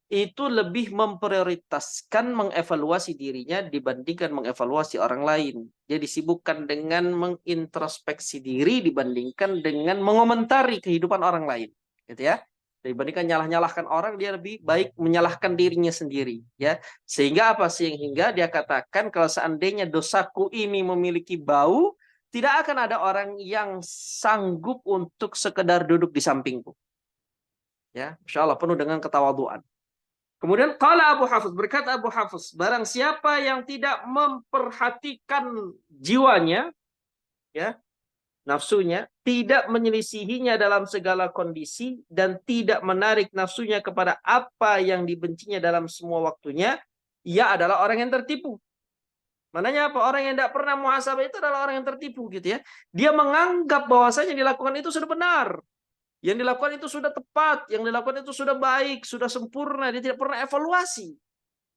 itu lebih memprioritaskan mengevaluasi dirinya dibandingkan mengevaluasi orang lain. Dia disibukkan dengan mengintrospeksi diri dibandingkan dengan mengomentari kehidupan orang lain, gitu ya. Dibandingkan nyalah-nyalahkan orang, dia lebih baik menyalahkan dirinya sendiri, ya. Sehingga apa? Sehingga dia katakan kalau seandainya dosaku ini memiliki bau, tidak akan ada orang yang sanggup untuk sekedar duduk di sampingku. Ya, Insya Allah penuh dengan ketawaduan. Kemudian qala Abu Hafiz, berkata Abu Hafiz, barang siapa yang tidak memperhatikan jiwanya, ya, nafsunya, tidak menyelisihinya dalam segala kondisi, dan tidak menarik nafsunya kepada apa yang dibencinya dalam semua waktunya, ia adalah orang yang tertipu. Maknanya apa? Orang yang tidak pernah muhasabah itu adalah orang yang tertipu gitu ya. Dia menganggap bahwasanya yang dilakukan itu sudah benar. Yang dilakukan itu sudah tepat, yang dilakukan itu sudah baik, sudah sempurna, dia tidak pernah evaluasi.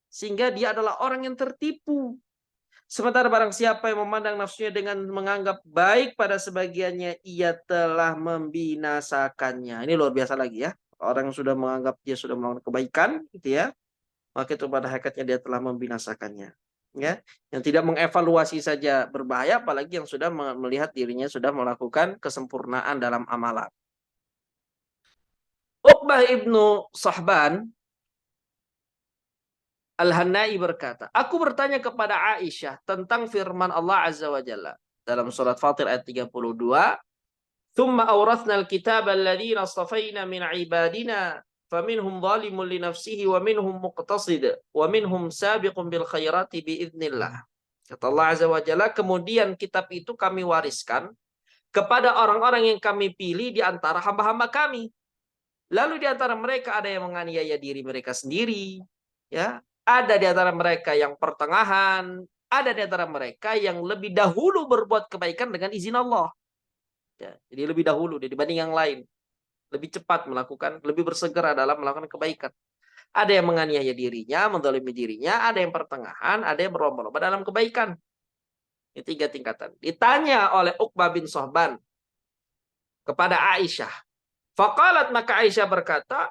Sehingga dia adalah orang yang tertipu. Sementara barang siapa yang memandang nafsunya dengan menganggap baik pada sebagiannya, ia telah membinasakannya. Ini luar biasa lagi ya. Orang yang sudah menganggap dia sudah melakukan kebaikan, gitu ya, maka itu pada hakikatnya dia telah membinasakannya. Ya, yang tidak mengevaluasi saja berbahaya, apalagi yang sudah melihat dirinya sudah melakukan kesempurnaan dalam amalan. Uqbah ibnu Sahban Al-Hannai berkata, aku bertanya kepada Aisyah tentang firman Allah Azza wa Jalla dalam surat Fatir ayat 32, "Tsumma awrathna al-kitaba alladziina astafaina min 'ibadina, faminhum dhalimun li nafsihi wa minhum muqtasid wa minhum sabiqun bil khairati biidznillah." Kata Allah Azza wa Jalla, kemudian kitab itu kami wariskan kepada orang-orang yang kami pilih di antara hamba-hamba kami. Lalu di antara mereka ada yang menganiaya diri mereka sendiri, ya. Ada di antara mereka yang pertengahan, ada di antara mereka yang lebih dahulu berbuat kebaikan dengan izin Allah. Ya, jadi lebih dahulu dibanding yang lain. Lebih cepat melakukan, lebih bersegera dalam melakukan kebaikan. Ada yang menganiaya dirinya, menzalimi dirinya, ada yang pertengahan, ada yang berlomba-lomba dalam kebaikan. Ini 3 tingkatan. Ditanya oleh Uqbah bin Sahban kepada Aisyah. Faqalat, maka Aisyah berkata,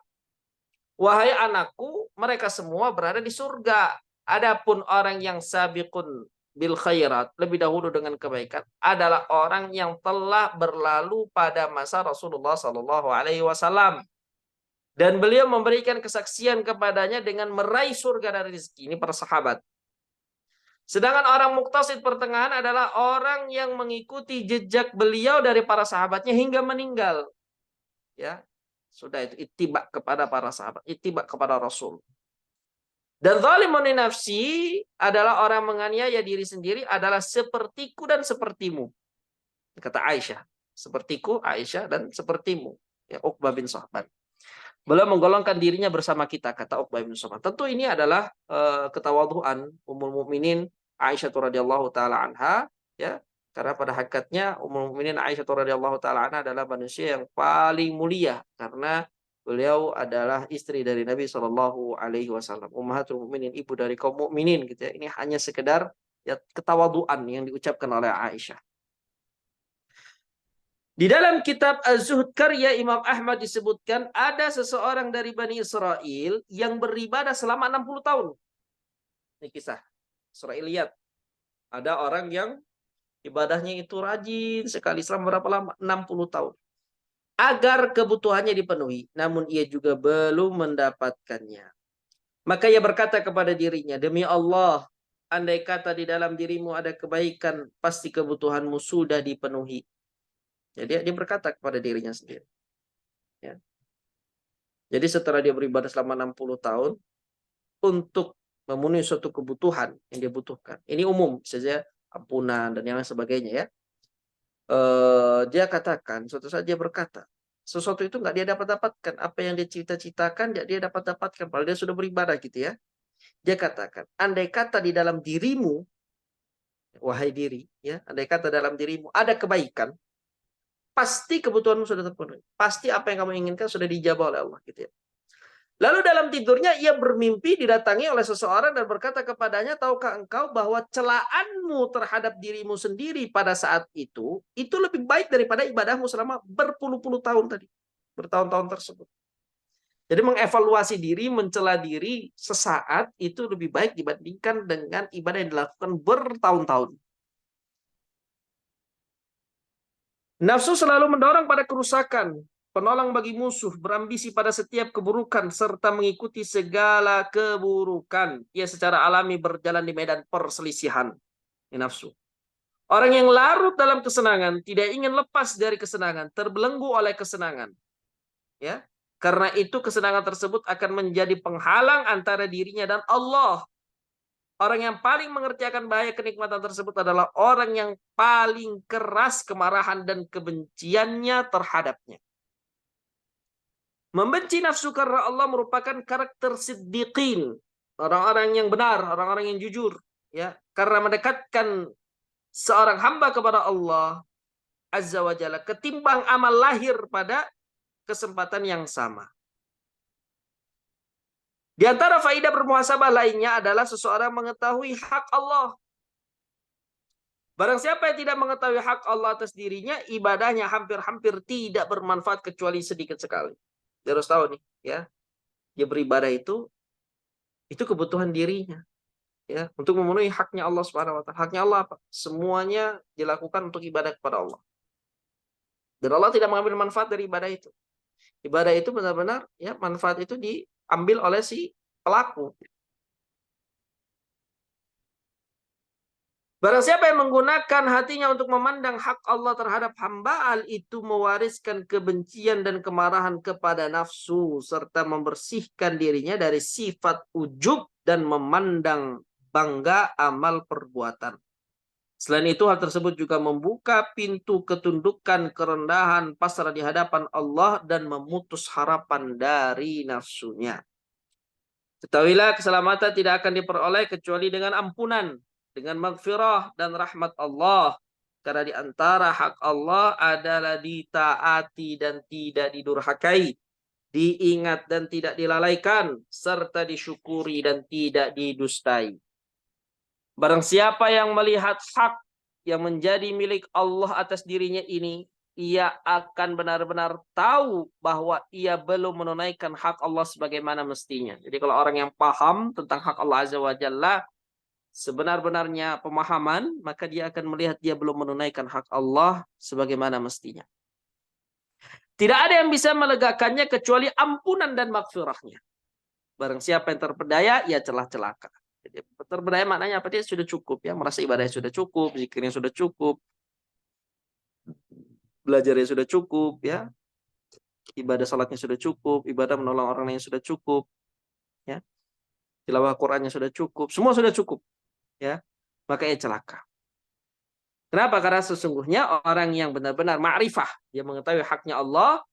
wahai anakku, mereka semua berada di surga. Adapun orang yang sabiqun bil khairat, lebih dahulu dengan kebaikan, adalah orang yang telah berlalu pada masa Rasulullah Sallallahu Alaihi Wasallam. Dan beliau memberikan kesaksian kepadanya dengan meraih surga dari rezeki. Ini para sahabat. Sedangkan orang muqtasid pertengahan adalah orang yang mengikuti jejak beliau dari para sahabatnya hingga meninggal. Ya, sudah itu ittiba kepada para sahabat, ittiba kepada Rasul. Dan zalimun li nafsi adalah orang menganiaya diri sendiri, adalah sepertiku dan sepertimu. Kata Aisyah, sepertiku Aisyah dan sepertimu. Ya, Uqbah bin Sahban. Beliau menggolongkan dirinya bersama kita, kata Uqbah bin Sahban. Tentu ini adalah ketawaduan Ummul Mukminin Aisyah radhiyallahu taala anha, ya. Karena pada hakikatnya Ummul Mukminin Aisyah radhiyallahu taala anha adalah manusia yang paling mulia karena beliau adalah istri dari Nabi Shallallahu Alaihi Wasallam, ummahatul mukminin, ibu dari kaum mukminin, gitu ya. Ini hanya sekedar ya ketawaduan yang diucapkan oleh Aisyah. Di dalam kitab Az-Zuhd karya Imam Ahmad disebutkan ada seseorang dari Bani Israel yang beribadah selama 60 tahun. Ini kisah Israiliyat. Ada orang yang ibadahnya itu rajin sekali selama berapa lama? 60 tahun. Agar kebutuhannya dipenuhi, namun ia juga belum mendapatkannya. Maka ia berkata kepada dirinya, demi Allah, andai kata di dalam dirimu ada kebaikan, pasti kebutuhanmu sudah dipenuhi. Jadi dia berkata kepada dirinya sendiri. Ya. Jadi setelah dia beribadah selama 60 tahun, untuk memenuhi suatu kebutuhan yang dia butuhkan. Ini umum, saja ampunan dan yang lain sebagainya ya. Dia katakan, suatu saat dia berkata, sesuatu itu nggak dia dapat-dapatkan. Apa yang dia cita-citakan, dia dapat-dapatkan. Padahal dia sudah beribadah gitu ya. Dia katakan, andai kata di dalam dirimu, wahai diri, ya, andai kata dalam dirimu ada kebaikan, pasti kebutuhanmu sudah terpenuhi. Pasti apa yang kamu inginkan sudah dijabah oleh Allah gitu ya. Lalu dalam tidurnya ia bermimpi didatangi oleh seseorang dan berkata kepadanya, tahukah engkau bahwa celaanmu terhadap dirimu sendiri pada saat itu lebih baik daripada ibadahmu selama berpuluh-puluh tahun tadi. Bertahun-tahun tersebut. Jadi mengevaluasi diri, mencela diri sesaat itu lebih baik dibandingkan dengan ibadah yang dilakukan bertahun-tahun. Nafsu selalu mendorong pada kerusakan, penolong bagi musuh, berambisi pada setiap keburukan, serta mengikuti segala keburukan. Ia secara alami berjalan di medan perselisihan. Ini nafsu. Orang yang larut dalam kesenangan, tidak ingin lepas dari kesenangan, terbelenggu oleh kesenangan. Ya, karena itu kesenangan tersebut akan menjadi penghalang antara dirinya dan Allah. Orang yang paling mengerti akan bahaya kenikmatan tersebut adalah orang yang paling keras kemarahan dan kebenciannya terhadapnya. Membenci nafsu karena Allah merupakan karakter siddiqin, orang-orang yang benar, orang-orang yang jujur, ya. Karena mendekatkan seorang hamba kepada Allah Azza wa Jalla ketimbang amal lahir pada kesempatan yang sama. Di antara faidah bermuhasabah lainnya adalah seseorang mengetahui hak Allah. Barang siapa yang tidak mengetahui hak Allah atas dirinya, ibadahnya hampir-hampir tidak bermanfaat kecuali sedikit sekali. Dia harus tahu nih, ya. Dia beribadah itu kebutuhan dirinya, ya, untuk memenuhi haknya Allah Subhanahu wa taala. Haknya Allah apa? Semuanya dilakukan untuk ibadah kepada Allah. Dan Allah tidak mengambil manfaat dari ibadah itu. Ibadah itu benar-benar, ya, manfaat itu diambil oleh si pelaku. Barang siapa yang menggunakan hatinya untuk memandang hak Allah terhadap hamba, hal itu mewariskan kebencian dan kemarahan kepada nafsu, serta membersihkan dirinya dari sifat ujub dan memandang bangga amal perbuatan. Selain itu, hal tersebut juga membuka pintu ketundukan, kerendahan, pasrah di hadapan Allah, dan memutus harapan dari nafsunya. Ketahuilah, keselamatan tidak akan diperoleh kecuali dengan ampunan, dengan maghfirah dan rahmat Allah. Karena di antara hak Allah adalah ditaati dan tidak didurhakai, diingat dan tidak dilalaikan, serta disyukuri dan tidak didustai. Barang siapa yang melihat hak yang menjadi milik Allah atas dirinya ini, ia akan benar-benar tahu bahwa ia belum menunaikan hak Allah sebagaimana mestinya. Jadi kalau orang yang paham tentang hak Allah Azza wa Jalla sebenar-benarnya pemahaman, maka dia akan melihat dia belum menunaikan hak Allah sebagaimana mestinya. Tidak ada yang bisa melegakannya kecuali ampunan dan maghfirahnya. Barang siapa yang terpedaya, ia celah celaka. Jadi terpedaya maknanya apa? Dia sudah cukup, ya, merasa ibadahnya sudah cukup, zikirnya sudah cukup, belajarnya sudah cukup, ya, ibadah salatnya sudah cukup, ibadah menolong orang lain sudah cukup, ya, tilawah Qur'annya sudah cukup, semua sudah cukup, ya, maka ia celaka. Kenapa? Karena sesungguhnya orang yang benar-benar ma'rifah, dia mengetahui haknya Allah,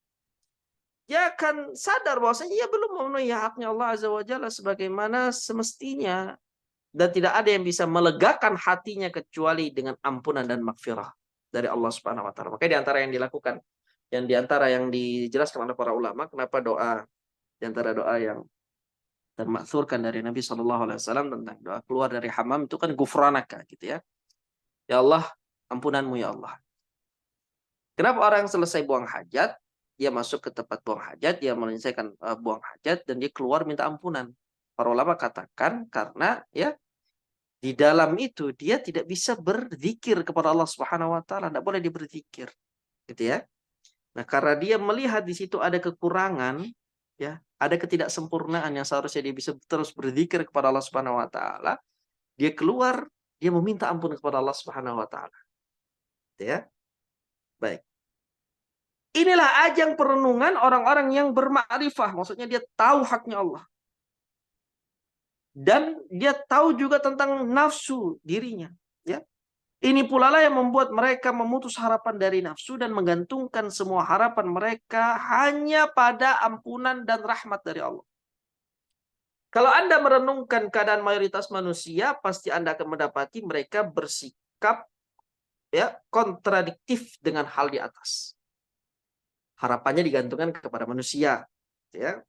dia akan sadar bahwasanya ia belum memenuhi haknya Allah Azza wa Jalla sebagaimana semestinya. Dan tidak ada yang bisa melegakan hatinya kecuali dengan ampunan dan maghfirah dari Allah Subhanahu wa taala. Makanya di antara yang dilakukan, yang di antara yang dijelaskan oleh para ulama, kenapa doa, di antara doa yang termaktsurkan dari Nabi Shallallahu alaihi wasallam tentang doa keluar dari hammam itu kan gufranaka gitu, ya. Ya Allah, ampunanmu ya Allah. Kenapa orang selesai buang hajat, dia masuk ke tempat buang hajat, dia menyelesaikan buang hajat dan dia keluar minta ampunan. Para ulama katakan karena, ya, di dalam itu dia tidak bisa berzikir kepada Allah Subhanahu wa taala, tidak boleh dia berzikir. Gitu, ya. Nah, karena dia melihat di situ ada kekurangan, ya, ada ketidaksempurnaan yang seharusnya dia bisa terus berzikir kepada Allah Subhanahu wa taala, dia keluar, dia meminta ampun kepada Allah Subhanahu wa taala. Gitu, ya. Baik. Inilah ajang perenungan orang-orang yang bermakrifah, maksudnya dia tahu haknya Allah. Dan dia tahu juga tentang nafsu dirinya, ya. Ini pula lah yang membuat mereka memutus harapan dari nafsu dan menggantungkan semua harapan mereka hanya pada ampunan dan rahmat dari Allah. Kalau Anda merenungkan keadaan mayoritas manusia, pasti Anda akan mendapati mereka bersikap, ya, kontradiktif dengan hal di atas. Harapannya digantungkan kepada manusia, ya.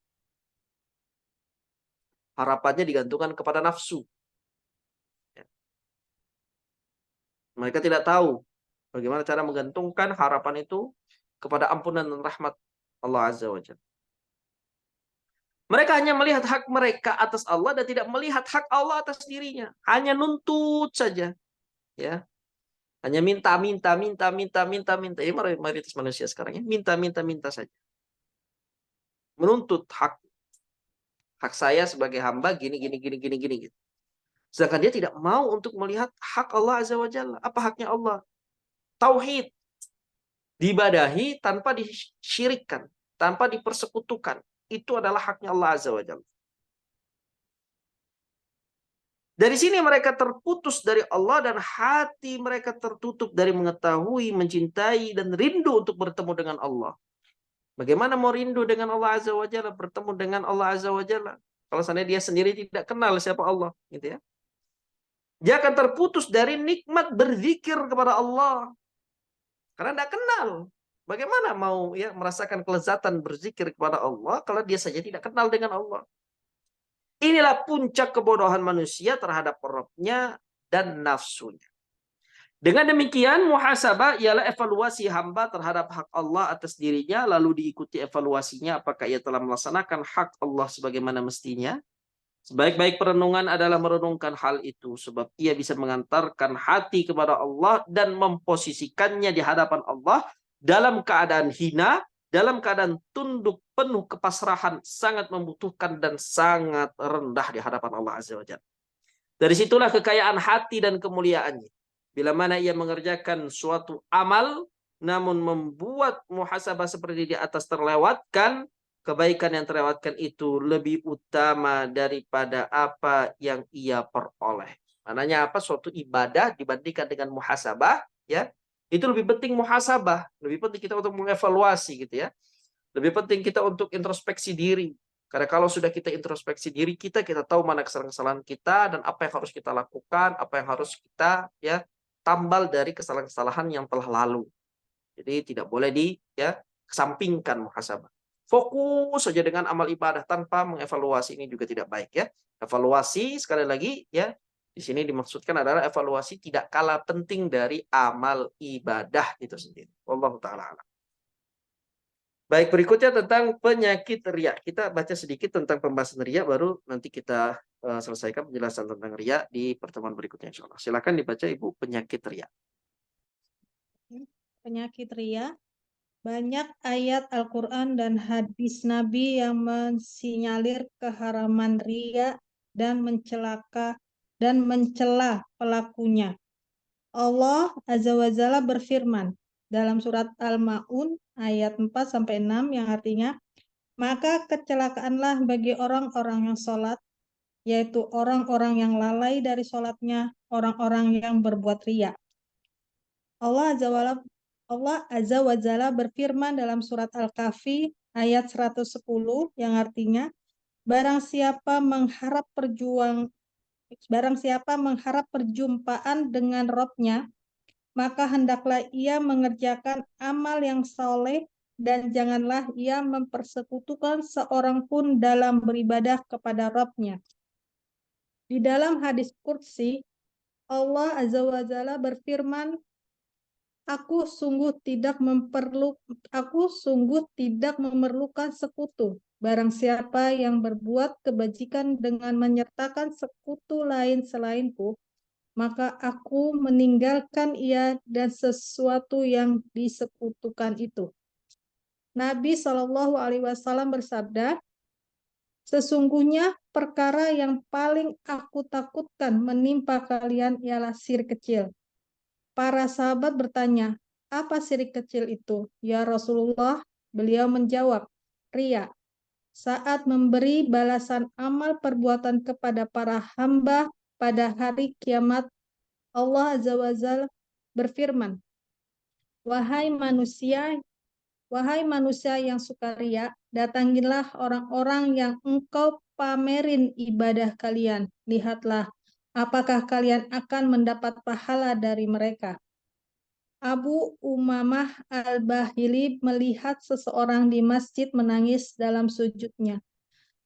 Harapannya digantungkan kepada nafsu. Mereka tidak tahu bagaimana cara menggantungkan harapan itu kepada ampunan dan rahmat Allah Azza wa Jalla. Mereka hanya melihat hak mereka atas Allah dan tidak melihat hak Allah atas dirinya. Hanya nuntut saja, ya. Hanya minta. Ini mayoritas manusia sekarang, ya. Minta saja. Menuntut hak saya sebagai hamba gini gitu. Sedangkan dia tidak mau untuk melihat hak Allah Azza wa Jalla. Apa haknya Allah? Tauhid. Diibadahi tanpa disyirikkan, tanpa dipersekutukan. Itu adalah haknya Allah Azza wa Jalla. Dari sini mereka terputus dari Allah dan hati mereka tertutup dari mengetahui, mencintai, dan rindu untuk bertemu dengan Allah. Bagaimana mau rindu dengan Allah Azza wa Jalla, bertemu dengan Allah Azza wa Jalla, kalau seandainya dia sendiri tidak kenal siapa Allah, gitu ya. Dia akan terputus dari nikmat berzikir kepada Allah karena tidak kenal. Bagaimana mau ya merasakan kelezatan berzikir kepada Allah kalau dia saja tidak kenal dengan Allah? Inilah puncak kebodohan manusia terhadap Rabb-nya dan nafsunya. Dengan demikian, muhasabah ialah evaluasi hamba terhadap hak Allah atas dirinya, lalu diikuti evaluasinya apakah ia telah melaksanakan hak Allah sebagaimana mestinya. Sebaik-baik perenungan adalah merenungkan hal itu, sebab ia bisa mengantarkan hati kepada Allah dan memposisikannya di hadapan Allah dalam keadaan hina, dalam keadaan tunduk penuh kepasrahan, sangat membutuhkan dan sangat rendah di hadapan Allah Azza wa Jalla. Dari situlah kekayaan hati dan kemuliaannya. Bila mana ia mengerjakan suatu amal, namun membuat muhasabah seperti di atas terlewatkan, kebaikan yang terlewatkan itu lebih utama daripada apa yang ia peroleh. Maknanya apa? Suatu ibadah dibandingkan dengan muhasabah, ya, itu lebih penting muhasabah, lebih penting kita untuk mengevaluasi, gitu ya. Lebih penting kita untuk introspeksi diri. Karena kalau sudah kita introspeksi diri kita tahu mana kesalahan-kesalahan kita dan apa yang harus kita lakukan, apa yang harus kita ya tambal dari kesalahan-kesalahan yang telah lalu. Jadi tidak boleh kesampingkan muhasabah. Fokus saja dengan amal ibadah tanpa mengevaluasi, ini juga tidak baik ya. Evaluasi sekali lagi ya, di sini dimaksudkan adalah evaluasi tidak kalah penting dari amal ibadah itu sendiri. Wallahu taala alam. Baik, berikutnya tentang penyakit riya. Kita baca sedikit tentang pembahasan riya, baru nanti kita selesaikan penjelasan tentang riya di pertemuan berikutnya insya Allah. Silakan dibaca Ibu, penyakit riya. Penyakit riya. Banyak ayat Al-Quran dan hadis Nabi yang mensinyalir keharaman riya dan mencela pelakunya. Allah Azza wa Jalla berfirman dalam surat Al-Ma'un ayat 4-6 yang artinya, maka kecelakaanlah bagi orang-orang yang sholat, yaitu orang-orang yang lalai dari sholatnya, orang-orang yang berbuat riya. Allah Azza wa Jalla berfirman dalam surat Al-Kahfi ayat 110 yang artinya, barang siapa mengharap perjumpaan dengan Robnya, maka hendaklah ia mengerjakan amal yang soleh dan janganlah ia mempersekutukan seorang pun dalam beribadah kepada Robnya. Di dalam hadis Qudsi, Allah Azza wa Jalla berfirman, Aku sungguh tidak memerlukan sekutu. Barang siapa yang berbuat kebajikan dengan menyertakan sekutu lain selainku, maka aku meninggalkan ia dan sesuatu yang disekutukan itu. Nabi Shallallahu Alaihi Wasallam bersabda, sesungguhnya perkara yang paling aku takutkan menimpa kalian ialah syirik kecil. Para sahabat bertanya, apa syirik kecil itu? Ya Rasulullah, beliau menjawab, riya. Saat memberi balasan amal perbuatan kepada para hamba pada hari kiamat, Allah Azza wa Jalla berfirman, Wahai manusia yang suka riya, datangilah orang-orang yang engkau pamerin ibadah kalian. Lihatlah, apakah kalian akan mendapat pahala dari mereka. Abu Umamah Al-Bahili melihat seseorang di masjid menangis dalam sujudnya.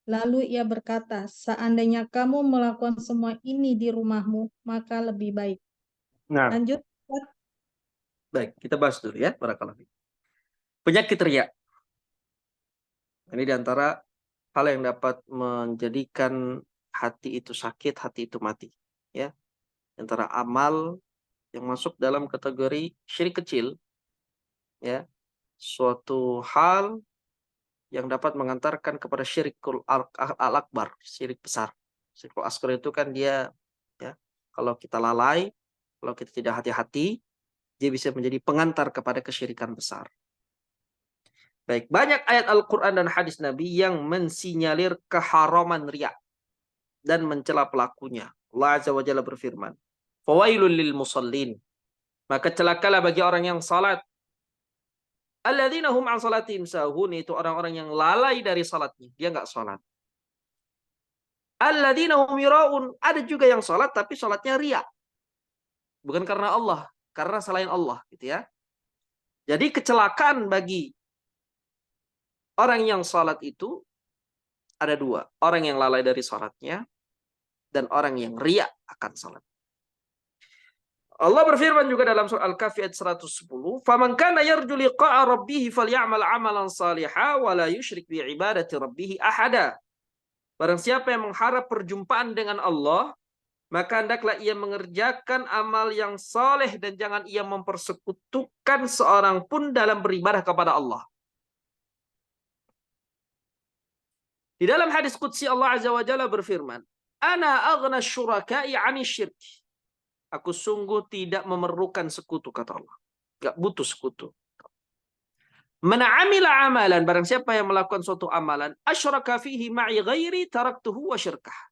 Lalu ia berkata, seandainya kamu melakukan semua ini di rumahmu, maka lebih baik. Nah, Lanjut. baik, kita bahas dulu ya, barakallahu fiik. Penyakit riya. Ini diantara hal yang dapat menjadikan hati itu sakit, hati itu mati. Ya, antara amal yang masuk dalam kategori syirik kecil, ya, suatu hal yang dapat mengantarkan kepada syirikul al-akbar, syirik besar. Syirikul asghar itu kan dia, ya, kalau kita lalai, kalau kita tidak hati-hati, dia bisa menjadi pengantar kepada kesyirikan besar. Baik, banyak ayat Al-Quran dan hadis Nabi yang mensinyalir keharaman riya dan mencela pelakunya. Allah Azza wa Jalla berfirman, "Fawailul lil musallin." Maka celakalah bagi orang yang salat. Alladzina hum an salatihim sahun, itu orang-orang yang lalai dari salatnya. Dia enggak salat. Alladzina hum yuraun, ada juga yang salat tapi salatnya riya. Bukan karena Allah, karena selain Allah, gitu ya. Jadi kecelakaan bagi orang yang salat itu ada dua. Orang yang lalai dari salatnya dan orang yang riya akan salat. Allah berfirman juga dalam surah Al-Kahfi ayat 110, "Faman kana yarju liqa'a rabbih falyamal 'amalan shalihan wa la yusyrik bi ibadati rabbih ahada." Barang siapa yang mengharap perjumpaan dengan Allah, maka hendaklah ia mengerjakan amal yang saleh dan jangan ia mempersekutukan seorang pun dalam beribadah kepada Allah. Di dalam hadis qudsi Allah Azza wa Jalla berfirman, "Ana aghna syuraka'i 'ani syirk." Aku sungguh tidak memerlukan sekutu, kata Allah. Gak butuh sekutu. Man 'amila amalan, barang siapa yang melakukan suatu amalan, asyraka fihi ma'i ghairi taraktuhu wa syirkah.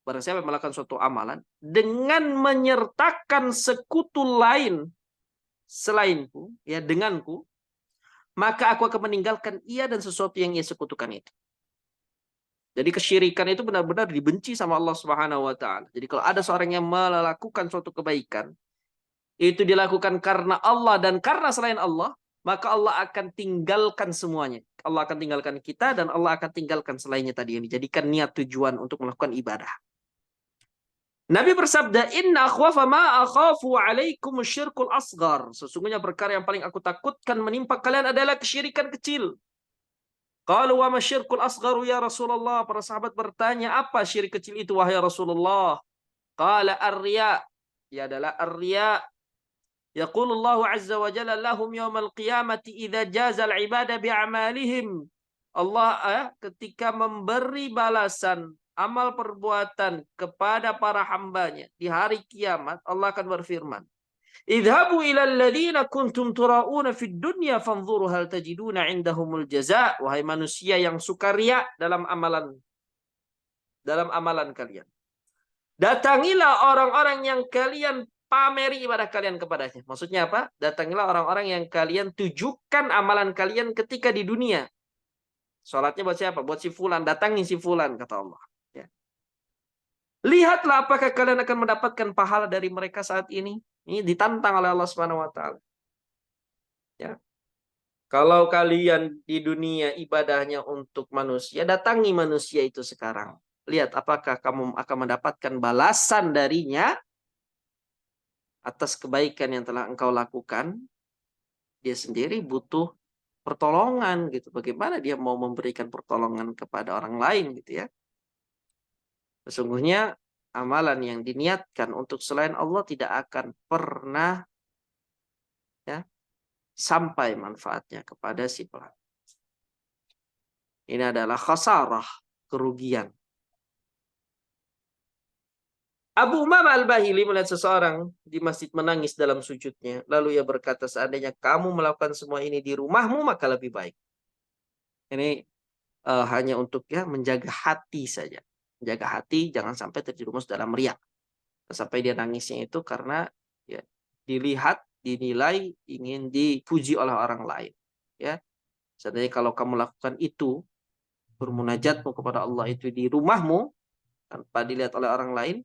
Barang siapa yang melakukan suatu amalan dengan menyertakan sekutu lain selainku, ya denganku, maka aku akan meninggalkan ia dan sesuatu yang ia sekutukan itu. Jadi kesyirikan itu benar-benar dibenci sama Allah Subhanahu wa taala. Jadi kalau ada seorang yang melakukan suatu kebaikan, itu dilakukan karena Allah dan karena selain Allah, maka Allah akan tinggalkan semuanya. Allah akan tinggalkan kita dan Allah akan tinggalkan selainnya tadi yang dijadikan niat tujuan untuk melakukan ibadah. Nabi bersabda, "Inna akhwafa ma akhafu alaikum syirkul asghar." Sesungguhnya perkara yang paling aku takutkan menimpa kalian adalah kesyirikan kecil. Qalu wa masyirkul asgharu ya Rasulullah. Para sahabat bertanya, apa syirik kecil itu wahai Rasulullah? Qala ar-riya. Ya adalah ar-riya. Yaqulullahu azza wa jalla lahum yawmal qiyamati idza jazal ibada bi'amalihim. Allah ketika memberi balasan amal perbuatan kepada para hambanya di hari kiamat, Allah akan berfirman, "Idhabu ilal ladzina kuntum turauna fid dunya fanzuru hal tajiduna indahumul jazaa." Wahai manusia yang suka riya dalam amalan kalian. Datangilah orang-orang yang kalian pameri ibadah kalian kepadanya. Maksudnya apa? Datangilah orang-orang yang kalian tujukan amalan kalian ketika di dunia. Salatnya buat siapa? Buat si fulan. Datangi si fulan, kata Allah. Ya. Lihatlah apakah kalian akan mendapatkan pahala dari mereka saat ini. Ini ditantang oleh Allah Subhanahu wa taala. Ya. Kalau kalian di dunia ibadahnya untuk manusia, datangi manusia itu sekarang. Lihat apakah kamu akan mendapatkan balasan darinya atas kebaikan yang telah engkau lakukan. Dia sendiri butuh pertolongan gitu. Bagaimana dia mau memberikan pertolongan kepada orang lain gitu ya. Sesungguhnya amalan yang diniatkan untuk selain Allah tidak akan pernah ya sampai manfaatnya kepada si pelaku. Ini adalah khasarah, kerugian. Abu Umamah Al-Bahili melihat seseorang di masjid menangis dalam sujudnya. Lalu ia berkata, seandainya kamu melakukan semua ini di rumahmu, maka lebih baik. Ini hanya untuk ya menjaga hati saja. Menjaga hati, jangan sampai terjerumus dalam riak. Sampai dia nangisnya itu karena ya dilihat, dinilai, ingin dipuji oleh orang lain. Ya, seandainya kalau kamu lakukan itu, bermunajatmu kepada Allah itu di rumahmu, tanpa dilihat oleh orang lain,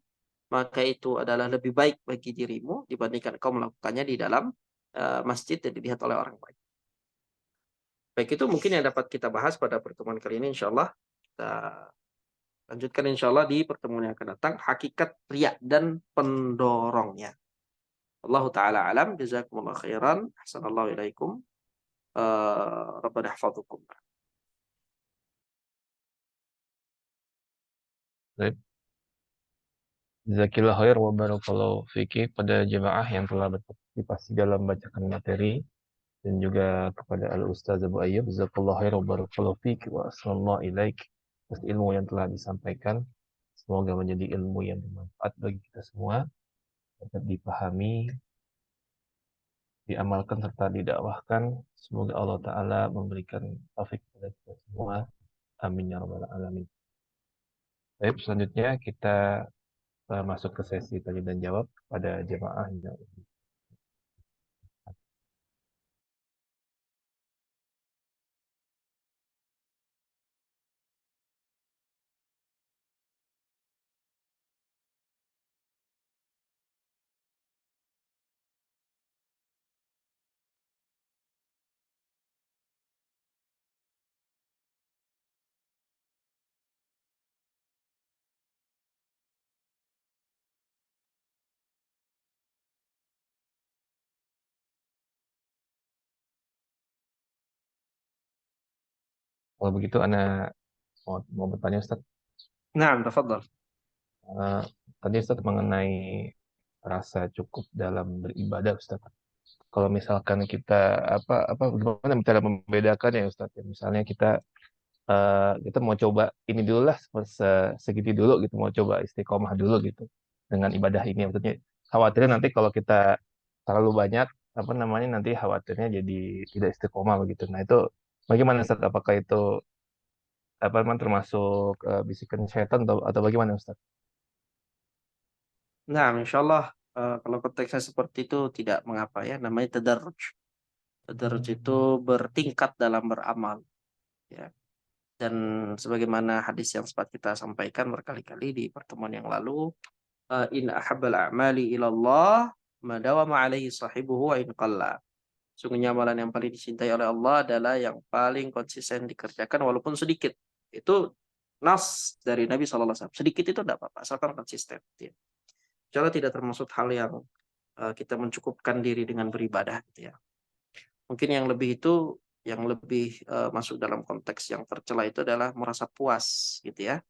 maka itu adalah lebih baik bagi dirimu dibandingkan kau melakukannya di dalam masjid dan dilihat oleh orang lain. Baik, itu mungkin yang dapat kita bahas pada pertemuan kali ini. InsyaAllah kita lanjutkan insyaAllah di pertemuan yang akan datang. Hakikat riya dan pendorongnya. Allah Ta'ala alam. Jazakumullah khairan. Ahsanallahu ilaikum. Rabbana hafadhukum. Baik. Jazakillah khair wa barakallahu fiki pada jemaah yang telah berpartisipasi dalam bacakan materi dan juga kepada Al-Ustaz Abu Ayyub. Jazakallah khair wa barakallahu fiki wa assalamualaikum ilaik atas ilmu yang telah disampaikan. Semoga menjadi ilmu yang bermanfaat bagi kita semua, dapat dipahami, diamalkan serta didakwahkan. Semoga Allah Ta'ala memberikan taufik kepada kita semua. Amin ya rabbal alamin. Baik, selanjutnya kita masuk ke sesi tanya dan jawab pada jemaah yang kalau begitu Ana mau bertanya Ustaz. Naam, tafadhal. Eh, Tadi Ustaz mengenai rasa cukup dalam beribadah Ustaz. Kalau misalkan kita gimana cara membedakan ya Ustaz? Ya, misalnya kita mau coba ini dulu lah segini dulu gitu, mau coba istiqomah dulu gitu dengan ibadah ini. Maksudnya khawatirnya nanti kalau kita terlalu banyak nanti khawatirnya jadi tidak istiqomah begitu. Nah itu bagaimana Ustaz? Apakah itu termasuk bisikan setan atau bagaimana Ustaz? Nah, insyaallah kalau konteksnya seperti itu tidak mengapa ya, namanya tadarruj. Tadarruj itu bertingkat dalam beramal ya. Dan sebagaimana hadis yang sempat kita sampaikan berkali-kali di pertemuan yang lalu, in ahabbal a'mali ilallah ma dawama alaihi sahibuhu wa in qalla. Sungguhnya amalan yang paling dicintai oleh Allah adalah yang paling konsisten dikerjakan walaupun sedikit. Itu nas dari Nabi SAW. Sedikit itu tidak apa-apa, asalkan konsisten. Ya. Insya tidak termasuk hal yang kita mencukupkan diri dengan beribadah. Gitu ya. Mungkin yang lebih itu, yang lebih masuk dalam konteks yang tercela itu adalah merasa puas, gitu ya.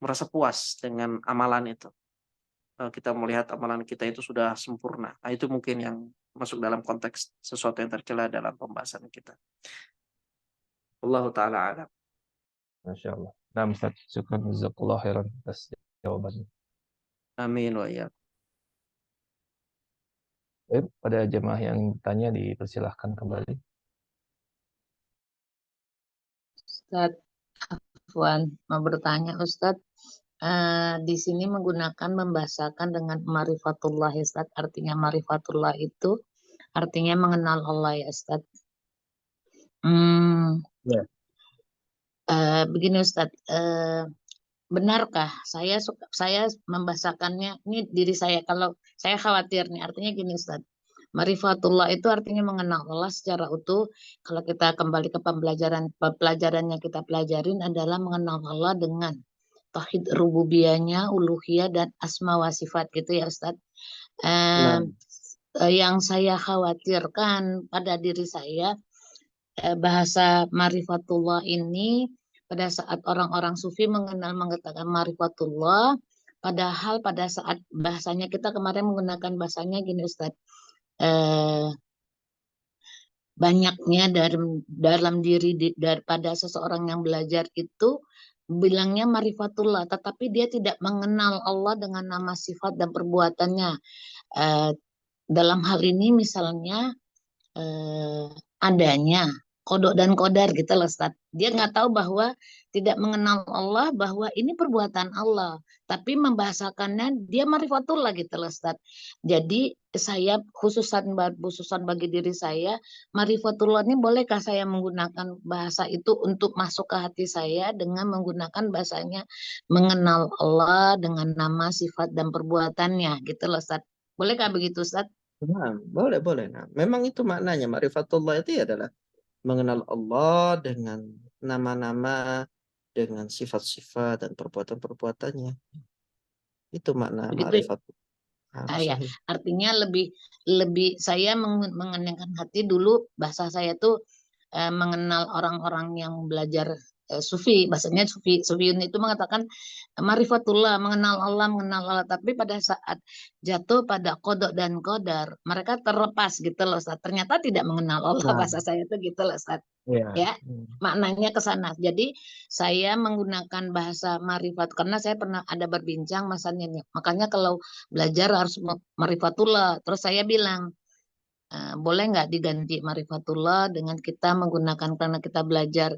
Merasa puas dengan amalan itu. Kita melihat amalan kita itu sudah sempurna. Nah, itu mungkin yang masuk dalam konteks sesuatu yang tercela dalam pembahasan kita. Allah Ta'ala alam. Masya Allah. Nah Ustaz, syukran jazakallahu khairan atas jawabannya. Amin wa ya. Baik, pada jemaah yang bertanya dipersilahkan kembali. Ustadz Afwan mau bertanya Ustadz, di sini menggunakan membahasakan dengan marifatullah ya Ustadz, artinya marifatullah itu artinya mengenal Allah ya Ustadz. Ya. Begini Ustadz, benarkah saya membahasakannya ini diri saya, kalau saya khawatir nih artinya gini Ustadz, marifatullah itu artinya mengenal Allah secara utuh. Kalau kita kembali ke pelajaran yang kita pelajarin adalah mengenal Allah dengan tauhid rububiyahnya, uluhiyah dan asma wa sifat gitu ya Ustadz. Nah, Yang saya khawatirkan pada diri saya, bahasa marifatullah ini pada saat orang-orang sufi mengatakan marifatullah, padahal pada saat bahasanya kita kemarin menggunakan bahasanya gini Ustadz, banyaknya dalam diri daripada seseorang yang belajar itu bilangnya marifatullah, tetapi dia tidak mengenal Allah dengan nama, sifat dan perbuatannya. Dalam hal ini misalnya adanya kodok dan kodar gitu loh Ustaz. Dia nggak tahu bahwa tidak mengenal Allah, bahwa ini perbuatan Allah, tapi membahasakannya dia marifatullah gitu loh Ustaz. Jadi saya khususan bagi diri saya, marifatullah ini bolehkah saya menggunakan bahasa itu untuk masuk ke hati saya dengan menggunakan bahasanya mengenal Allah dengan nama, sifat dan perbuatannya gitu loh Ustaz. Bolehkah begitu Ustaz? nah, boleh. Nah, memang itu maknanya. Ma'rifatullah itu adalah mengenal Allah dengan nama-nama, dengan sifat-sifat dan perbuatan-perbuatannya. Itu makna Begitu ma'rifat. ya, Sahih. artinya lebih saya mengenangkan hati dulu bahasa saya tuh mengenal orang-orang yang belajar sufi, bahasanya sufi itu mengatakan marifatullah, mengenal Allah, tapi pada saat jatuh pada kodok dan kodar, mereka terlepas gitu loh Ustaz. Ternyata tidak mengenal Allah, Nah, bahasa saya tuh gitu loh Ustaz. ya. Ya, maknanya ke sana. Jadi saya menggunakan bahasa marifat karena saya pernah ada berbincang masanya. Makanya kalau belajar harus marifatullah. Terus saya bilang boleh nggak diganti marifatullah dengan kita menggunakan, karena kita belajar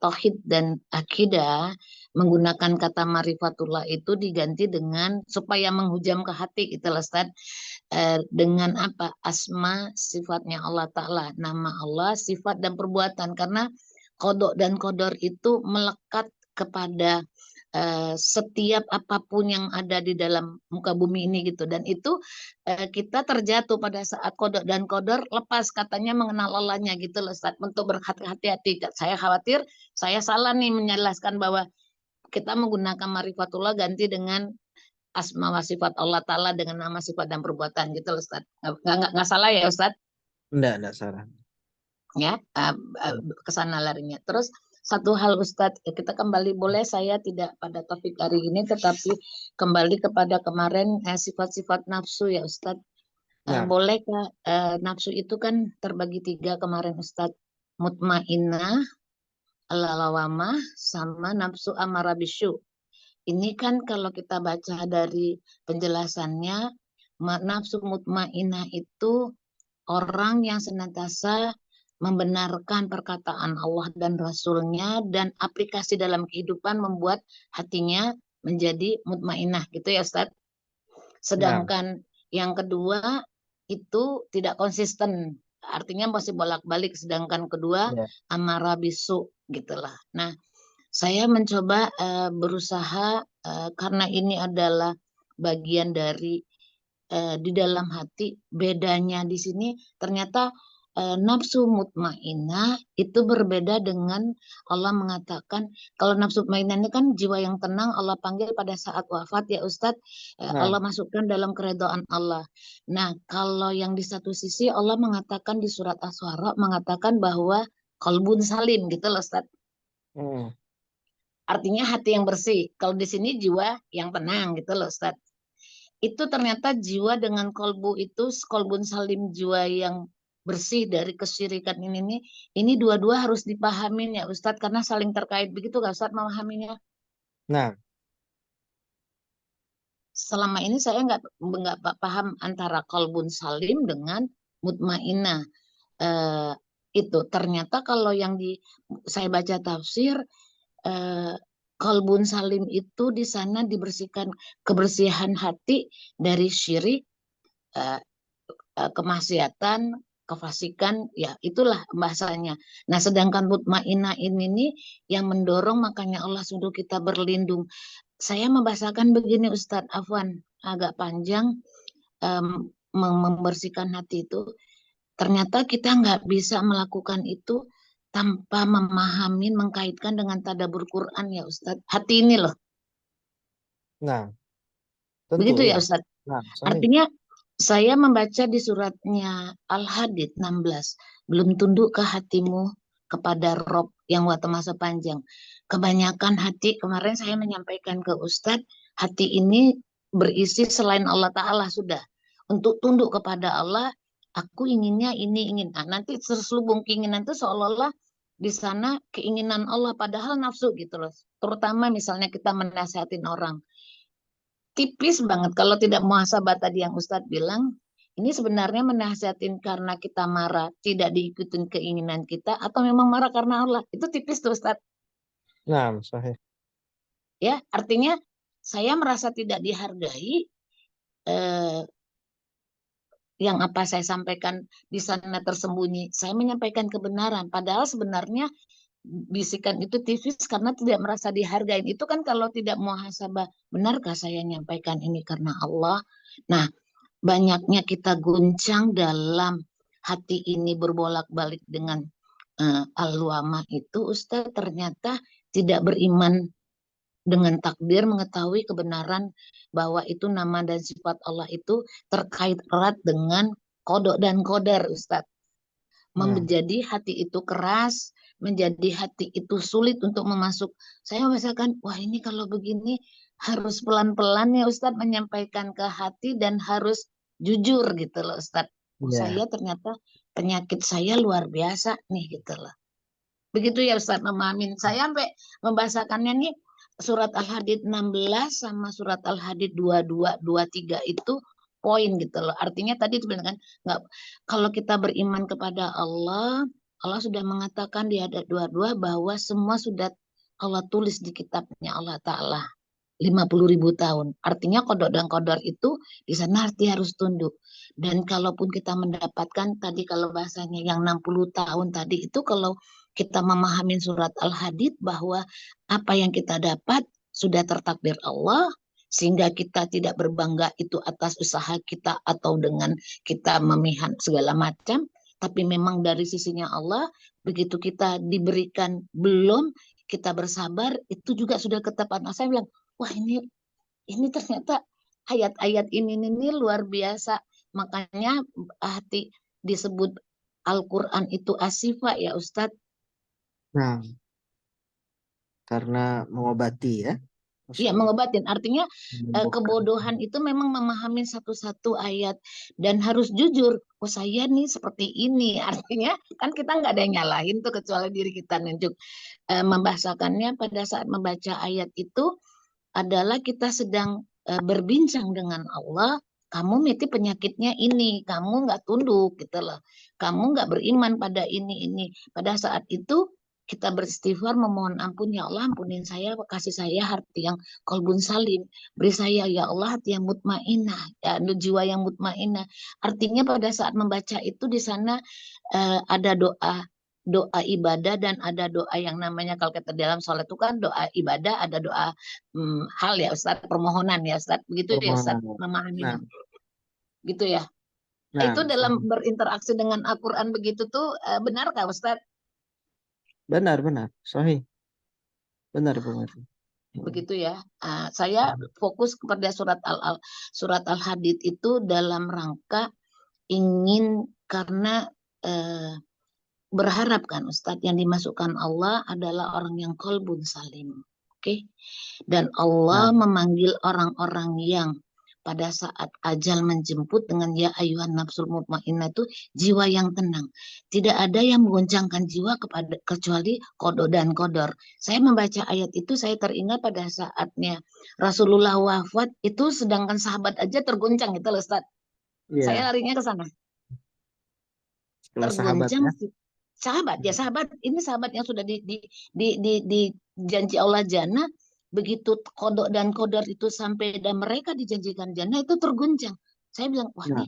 tauhid dan akidah, menggunakan kata marifatullah itu diganti dengan supaya menghujam ke hati gitu loh Ustaz, dengan apa, asma sifatnya Allah Ta'ala, nama Allah, sifat dan perbuatan, karena kodok dan kodor itu melekat kepada setiap apapun yang ada di dalam muka bumi ini gitu, dan itu kita terjatuh pada saat kodok dan kodor lepas katanya mengenal Allahnya gitu loh Ustaz, untuk berhati-hati. Saya khawatir saya salah nih menjelaskan bahwa kita menggunakan marifatullah ganti dengan asma wa sifat Allah Ta'ala dengan nama, sifat dan perbuatan gitu loh Ustaz. Nggak salah ya Ustaz? Enggak salah. Ya, ke sana larinya. Terus satu hal Ustadz, kita kembali, boleh saya tidak pada topik hari ini, tetapi kembali kepada kemarin sifat-sifat nafsu ya Ustadz. Bolehkah nafsu itu kan terbagi 3 kemarin Ustadz, mutmainnah, lawamah, sama nafsu amarah bisu. Ini kan kalau kita baca dari penjelasannya, nafsu mutmainnah itu orang yang senantiasa membenarkan perkataan Allah dan Rasulnya, dan aplikasi dalam kehidupan membuat hatinya menjadi mutmainnah gitu ya Ustaz. Sedangkan yang kedua itu tidak konsisten, artinya masih bolak-balik. Sedangkan kedua amarah bisu gitulah. Nah, saya mencoba berusaha karena ini adalah bagian dari di dalam hati. Bedanya di sini ternyata nafsu mutmainnah itu berbeda dengan Allah mengatakan, kalau nafsu mutmainnah ini kan jiwa yang tenang, Allah panggil pada saat wafat ya Ustadz, Allah masukkan dalam keridhaan Allah. Nah, kalau yang di satu sisi Allah mengatakan di surat Asy-Syu'ara mengatakan bahwa qalbun salim gitu loh Ustadz. Artinya hati yang bersih. Kalau di sini jiwa yang tenang gitu loh Ustadz. Itu ternyata jiwa dengan kolbu itu, kolbun salim, jiwa yang bersih dari kesyirikan ini dua-dua harus dipahamin ya Ustadz, karena saling terkait. Begitu gak Ustadz memahaminya? Nah, selama ini saya nggak paham antara kolbun salim dengan mutmainnah. Itu ternyata kalau yang saya baca tafsir, kolbun salim itu di sana dibersihkan, kebersihan hati dari syirik, kemaksiatan, kefasikan, ya itulah bahasanya. Nah, sedangkan mutmainnah ini nih yang mendorong, makanya Allah suruh kita berlindung. Saya membahasakan begini Ustadz Afwan, agak panjang, membersihkan hati itu. Ternyata kita nggak bisa melakukan itu tanpa memahami, mengkaitkan dengan tadabbur Quran ya Ustadz. Hati ini loh. Nah, tentu begitu ya ya. Ustadz. Nah, artinya saya membaca di suratnya Al-Hadid 16, belum tunduk ke hatimu kepada Rob yang waktu masa panjang. Kebanyakan hati, kemarin saya menyampaikan ke Ustadz, hati ini berisi selain Allah Ta'ala sudah. Untuk tunduk kepada Allah, aku inginnya ini, ingin. Nah, nanti terselubung keinginan itu seolah-olah di sana keinginan Allah, padahal nafsu gitu loh. Terutama misalnya kita menasihatin orang. Tipis banget kalau tidak muhasabah tadi yang Ustadz bilang, ini sebenarnya menasihatin karena kita marah, tidak diikutin keinginan kita, atau memang marah karena Allah. Itu tipis tuh Ustadz. Nah, sahih. Ya, artinya saya merasa tidak dihargai, yang apa saya sampaikan di sana tersembunyi. Saya menyampaikan kebenaran, padahal sebenarnya bisikan itu tipis karena tidak merasa dihargai. Itu kan kalau tidak muhasabah, benarkah saya menyampaikan ini karena Allah? Nah, banyaknya kita guncang dalam hati ini berbolak-balik dengan al-luamah itu, Ustaz, ternyata tidak beriman dengan takdir, mengetahui kebenaran bahwa itu nama dan sifat Allah itu terkait erat dengan kodok dan kodar, Ustaz. Menjadi hati itu keras, menjadi hati itu sulit untuk memasuk. Saya merasakan, wah ini kalau begini harus pelan-pelan ya Ustadz menyampaikan ke hati, dan harus jujur gitu loh Ustadz. Saya ternyata penyakit saya luar biasa nih gitu loh. Begitu ya Ustadz memahamin. Saya sampai membahasakannya nih surat Al-Hadid 16 sama surat Al-Hadid 22, 23 itu poin gitu loh. Artinya tadi sebenarnya kan nggak, kalau kita beriman kepada Allah, Allah sudah mengatakan di ayat 22 bahwa semua sudah Allah tulis di kitabnya Allah Ta'ala 50.000 tahun. Artinya kodok dan kodar itu di sana arti harus tunduk. Dan kalaupun kita mendapatkan tadi kalau bahasanya yang 60 tahun tadi itu, kalau kita memahami surat Al-Hadid bahwa apa yang kita dapat sudah tertakdir Allah, sehingga kita tidak berbangga itu atas usaha kita atau dengan kita memihak segala macam, tapi memang dari sisinya Allah, begitu kita diberikan belum, kita bersabar, itu juga sudah ketetapan. Saya bilang, wah ini ternyata ayat-ayat ini luar biasa. Makanya hati disebut Al-Quran itu asyifa ya Ustadz. Nah, karena mengobati ya. Masya Iya, Allah. mengobatin. Artinya Menyembuhkan. kebodohan itu memang memahami satu-satu ayat dan harus jujur. Oh saya nih seperti ini. Artinya kan kita nggak ada yang nyalahin tuh kecuali diri kita nunjuk. Membahasakannya pada saat membaca ayat itu adalah kita sedang berbincang dengan Allah. Kamu mati penyakitnya ini, kamu nggak tunduk gitu loh. Kamu nggak beriman pada ini. Pada saat itu kita beristighfar memohon ampun, ya Allah ampunin saya, kasih saya hati yang kolbun salim, beri saya ya Allah hati yang mutmainah, ya, jiwa yang mutmainah. Artinya pada saat membaca itu di sana ada doa ibadah dan ada doa yang namanya kalau kita dalam sholat itu kan doa ibadah, ada doa hal ya Ustaz, permohonan ya Ustaz, begitu ya Ustaz, Permohonan. memahaminya Nah, gitu ya. Itu nah, dalam berinteraksi dengan Al-Quran begitu tuh benarkah Ustaz? benar, sahih, benar Bu Mati. Begitu ya. Saya fokus kepada surat Al-Hadid itu dalam rangka ingin karena berharap kan Ustadz yang dimasukkan Allah adalah orang yang kolbun salim. Oke. Dan Allah Nah, memanggil orang-orang yang pada saat ajal menjemput dengan ya ayuhan nafsul mutmainnah itu jiwa yang tenang. Tidak ada yang menggoncangkan jiwa kecuali kodo dan kodor. Saya membaca ayat itu saya teringat pada saatnya Rasulullah wafat itu sedangkan sahabat aja tergoncang itu loh Ustaz. Saya iya, larinya ke sana. setelah sahabat Tergoncang ya. sahabat ya sahabat ini sahabat yang sudah di janji Allah jannah, begitu kodok dan kodar itu sampai dan mereka dijanjikan jannah itu terguncang. Saya bilang wah Nah,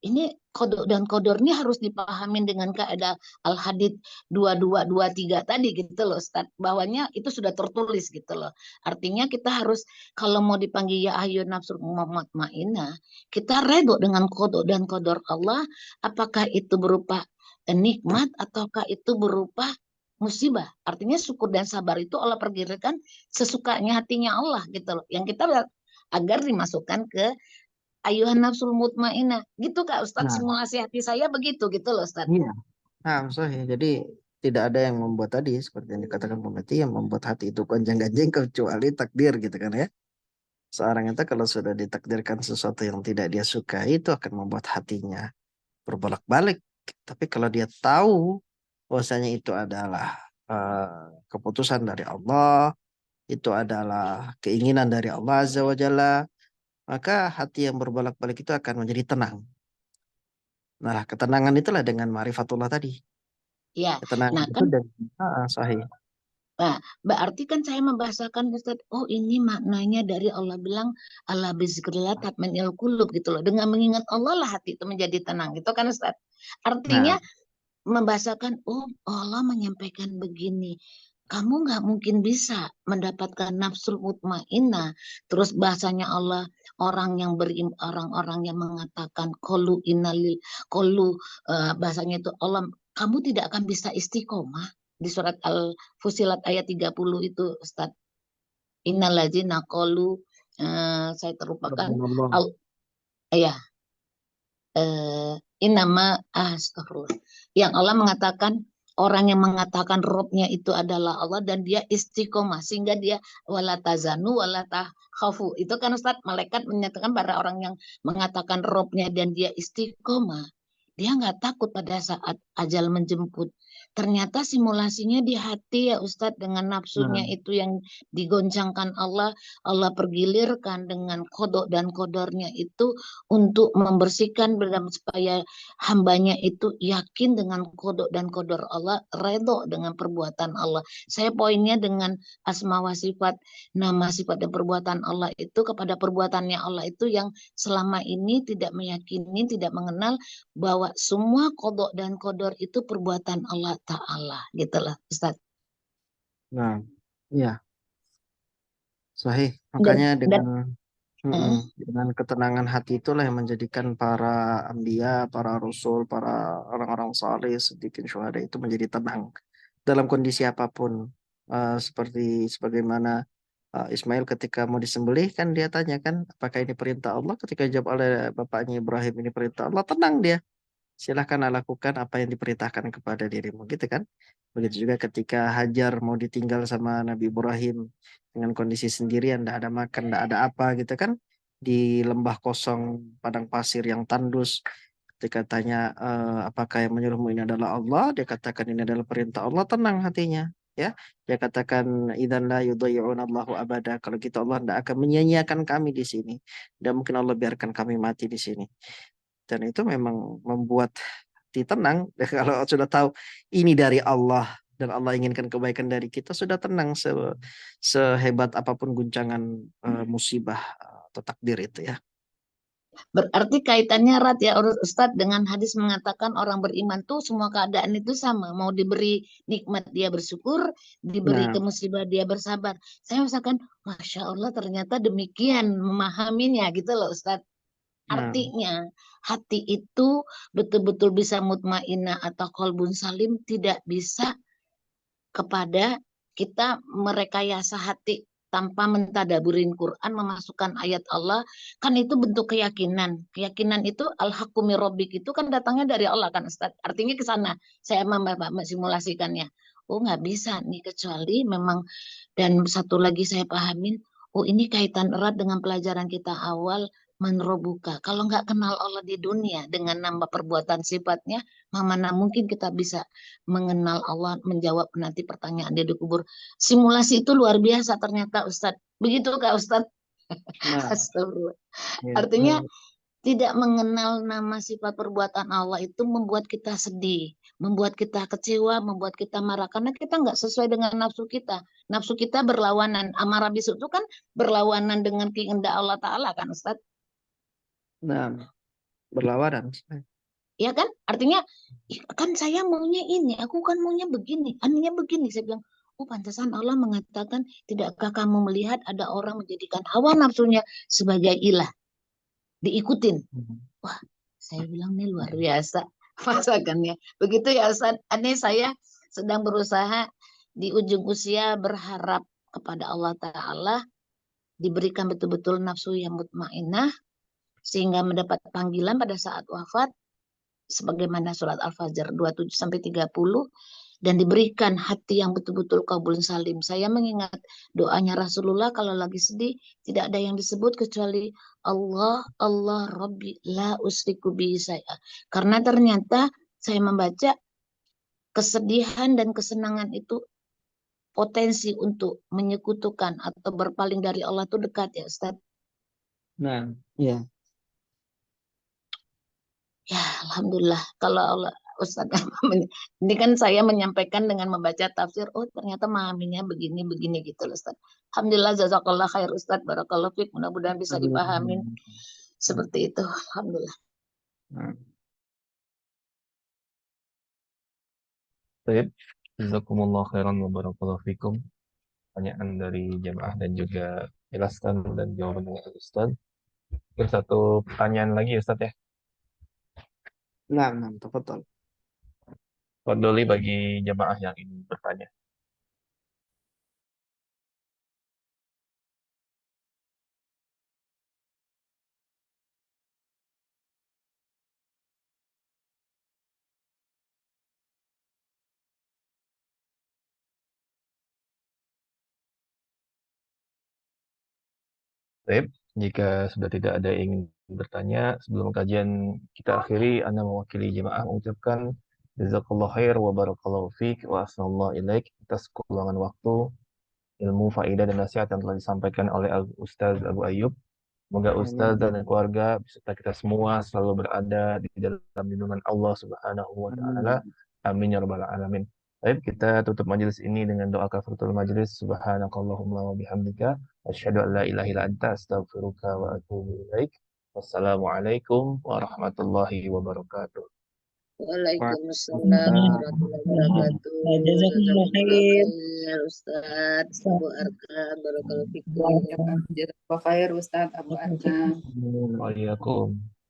ini kodok dan kodor ini harus dipahamin dengan kaidah Al-Hadid 2223 tadi gitu loh Ustaz. Bahwanya itu sudah tertulis gitu loh. Artinya kita harus kalau mau dipanggil ya ayyuhan nafsul mutmainnah, kita redho dengan kodok dan kodor Allah, apakah itu berupa nikmat ataukah itu berupa musibah. Artinya syukur dan sabar itu Allah perkirakan sesukanya hatinya Allah gitu loh. Yang kita agar dimasukkan ke ayuhan nafsul mutmainnah. Gitu Kak Ustadz, nah, simulasi hati saya begitu gitu loh Ustadz. iya. Nah, sahih. Jadi tidak ada yang membuat tadi seperti yang dikatakan Bu Mati yang membuat hati itu gonjang-ganjing kecuali takdir gitu kan ya. Seorang itu kalau sudah ditakdirkan sesuatu yang tidak dia sukai itu akan membuat hatinya berbolak-balik. Tapi kalau dia tahu bahwasanya itu adalah keputusan dari Allah, itu adalah keinginan dari Allah Azza wa Jalla, maka hati yang berbolak-balik itu akan menjadi tenang. Nah, ketenangan itulah dengan ma'rifatullah tadi. Ya, Ketenangan nah itu kan dan sahih. nah, berarti kan saya membahasakan Ustadz, oh ini maknanya dari Allah bilang Allah bizikrillah tatma'innul qulub gitu loh. Dengan mengingat Allah lah hati itu menjadi tenang gitu kan Ustadz. Nah, Artinya membahasakan, oh Allah menyampaikan begini. Kamu nggak mungkin bisa mendapatkan nafsul mutmainnah. Terus bahasanya Allah orang-orang yang mengatakan kolu innalil kolu bahasanya itu Allah kamu tidak akan bisa istiqomah di surat Al-Fusilat ayat 30 itu Ustaz. Innalladzina qalu saya terlupakan subhanallah. ya innama astagfirullah. Yang Allah mengatakan orang yang mengatakan Robnya itu adalah Allah dan dia istiqomah sehingga dia wala tazanu wala takhafu. Itu kan Ustaz malaikat menyatakan pada orang yang mengatakan Robnya dan dia istiqomah. Dia nggak takut pada saat ajal menjemput. Ternyata simulasinya di hati ya Ustadz, dengan nafsunya Nah, itu yang digoncangkan Allah. Allah pergilirkan dengan kodok dan kodornya itu untuk membersihkan dan supaya hambanya itu yakin dengan kodok dan kodor Allah, redho dengan perbuatan Allah. Saya poinnya dengan asma wa sifat, nama sifat dan perbuatan Allah itu kepada perbuatannya Allah itu yang selama ini tidak meyakini, tidak mengenal bahwa semua kodok dan kodor itu perbuatan Allah Ta'ala gitu loh Ustaz. nah, iya, sahih. Dan, Makanya dan dengan ketenangan hati itulah yang menjadikan para anbiya, para rasul, para orang-orang saleh, siddiqin, syuhada itu menjadi tenang dalam kondisi apapun. Seperti sebagaimana Ismail ketika mau disembelih kan dia tanya kan apakah ini perintah Allah, ketika jawab oleh bapaknya Ibrahim ini perintah Allah, tenang dia. Silahkan lakukan apa yang diperintahkan kepada dirimu gitu kan. Begitu juga ketika Hajar mau ditinggal sama Nabi Ibrahim dengan kondisi sendirian, tidak ada makan, tidak ada apa gitu kan, di lembah kosong, padang pasir yang tandus. Ketika tanya apakah yang menyuruhmu ini adalah Allah, dia katakan ini adalah perintah Allah, tenang hatinya. Ya, dia katakan idzan la yudhayyi'una Allahu abada. Kalau gitu Allah tidak akan menyia-nyiakan kami di sini. Dan mungkin Allah biarkan kami mati di sini. Dan itu memang membuat hati tenang. Dan kalau sudah tahu ini dari Allah dan Allah inginkan kebaikan dari kita, sudah tenang sehebat apapun guncangan musibah atau takdir itu ya. berarti kaitannya erat ya Ustadz dengan hadis mengatakan orang beriman tuh semua keadaan itu sama. Mau diberi nikmat dia bersyukur, diberi Nah, musibah dia bersabar. Saya misalkan, Masya Allah ternyata demikian memahaminya gitu loh Ustadz. nah, Artinya hati itu betul-betul bisa mutmainah atau kolbun salim, tidak bisa kepada kita merekayasa hati tanpa mentadaburin Quran, memasukkan ayat Allah, kan itu bentuk keyakinan. Keyakinan itu al-haqqu mir rabbik itu kan datangnya dari Allah kan Ustaz. Artinya ke sana saya simulasikannya. Oh nggak bisa nih kecuali memang, dan satu lagi saya pahamin, oh ini kaitan erat dengan pelajaran kita awal menrobuka. Kalau nggak kenal Allah di dunia dengan nama perbuatan sifatnya, mana mungkin kita bisa mengenal Allah, menjawab nanti pertanyaan dia di kubur. Simulasi itu luar biasa ternyata Ustadz. Begitu Kak Ustadz? nah, Astagfirullah. ya, Artinya tidak mengenal nama sifat perbuatan Allah itu membuat kita sedih, membuat kita kecewa, membuat kita marah. Karena kita nggak sesuai dengan nafsu kita. Nafsu kita berlawanan. Amarah bisu itu kan berlawanan dengan kehendak Allah Ta'ala kan Ustadz? nah, berlawanan. Ya kan? Artinya, kan saya maunya ini, aku kan maunya begini, anehnya begini. Saya bilang, oh pantesan Allah mengatakan, tidakkah kamu melihat ada orang menjadikan hawa nafsunya sebagai ilah, diikutin. Wah, saya bilang ini luar biasa. Masakannya. Begitu ya Ustaz. Aneh saya sedang berusaha di ujung usia berharap kepada Allah Ta'ala, diberikan betul-betul nafsu yang mutmainah, sehingga mendapat panggilan pada saat wafat, sebagaimana surat Al-Fajr 27 sampai 30, dan diberikan hati yang betul-betul kabul salim. Saya mengingat doanya Rasulullah kalau lagi sedih tidak ada yang disebut kecuali Allah, Allah Rabbi la usriku bihi saya. Karena ternyata saya membaca kesedihan dan kesenangan itu potensi untuk menyekutukan atau berpaling dari Allah itu dekat ya Ustaz. Nah, ya. Ya, alhamdulillah kalau Allah Ustaz ini kan saya menyampaikan dengan membaca tafsir, oh ternyata memahaminya begini gitu loh Ustaz. Alhamdulillah jazakallah khair Ustaz, barakallahu fiik, mudah-mudahan bisa dipahamin seperti itu. Alhamdulillah. Nah, Baik, jazakumullah khairan wa barakallahu fikum. Pertanyaan dari jemaah dan juga jelaskan dan jawaban dari Ustaz. Mungkin satu pertanyaan lagi Ustaz ya. nah, betul. Fadli bagi jemaah yang ingin bertanya. Baik, jika sudah tidak ada yang ingin bertanya, sebelum kajian kita akhiri, Anda mewakili jemaah mengucapkan Jazakallah khair wa barakallahu fiik wa ahsanallahu ilaik atas kuluangan waktu, ilmu, faidah dan nasihat yang telah disampaikan oleh Ustaz Abu Ayyub. Semoga Ustaz dan keluarga beserta kita semua selalu berada di dalam lindungan Allah Subhanahu wa taala. Amin ya rabbal alamin. Baik, kita tutup majelis ini dengan doa kafaratul majelis. Subhanakallahumma wa bihamdika asyhadu an la ilaha illa anta astaghfiruka wa atubu ilaik. Wassalamualaikum warahmatullahi wabarakatuh. Waalaikumsalam warahmatullahi wabarakatuh. Jazakumullah khair. Khair Ustaz Abu Arkam, barakallahu fikum. Jazakallah khair Ustaz Abu Arkam. Waalaikumsalam.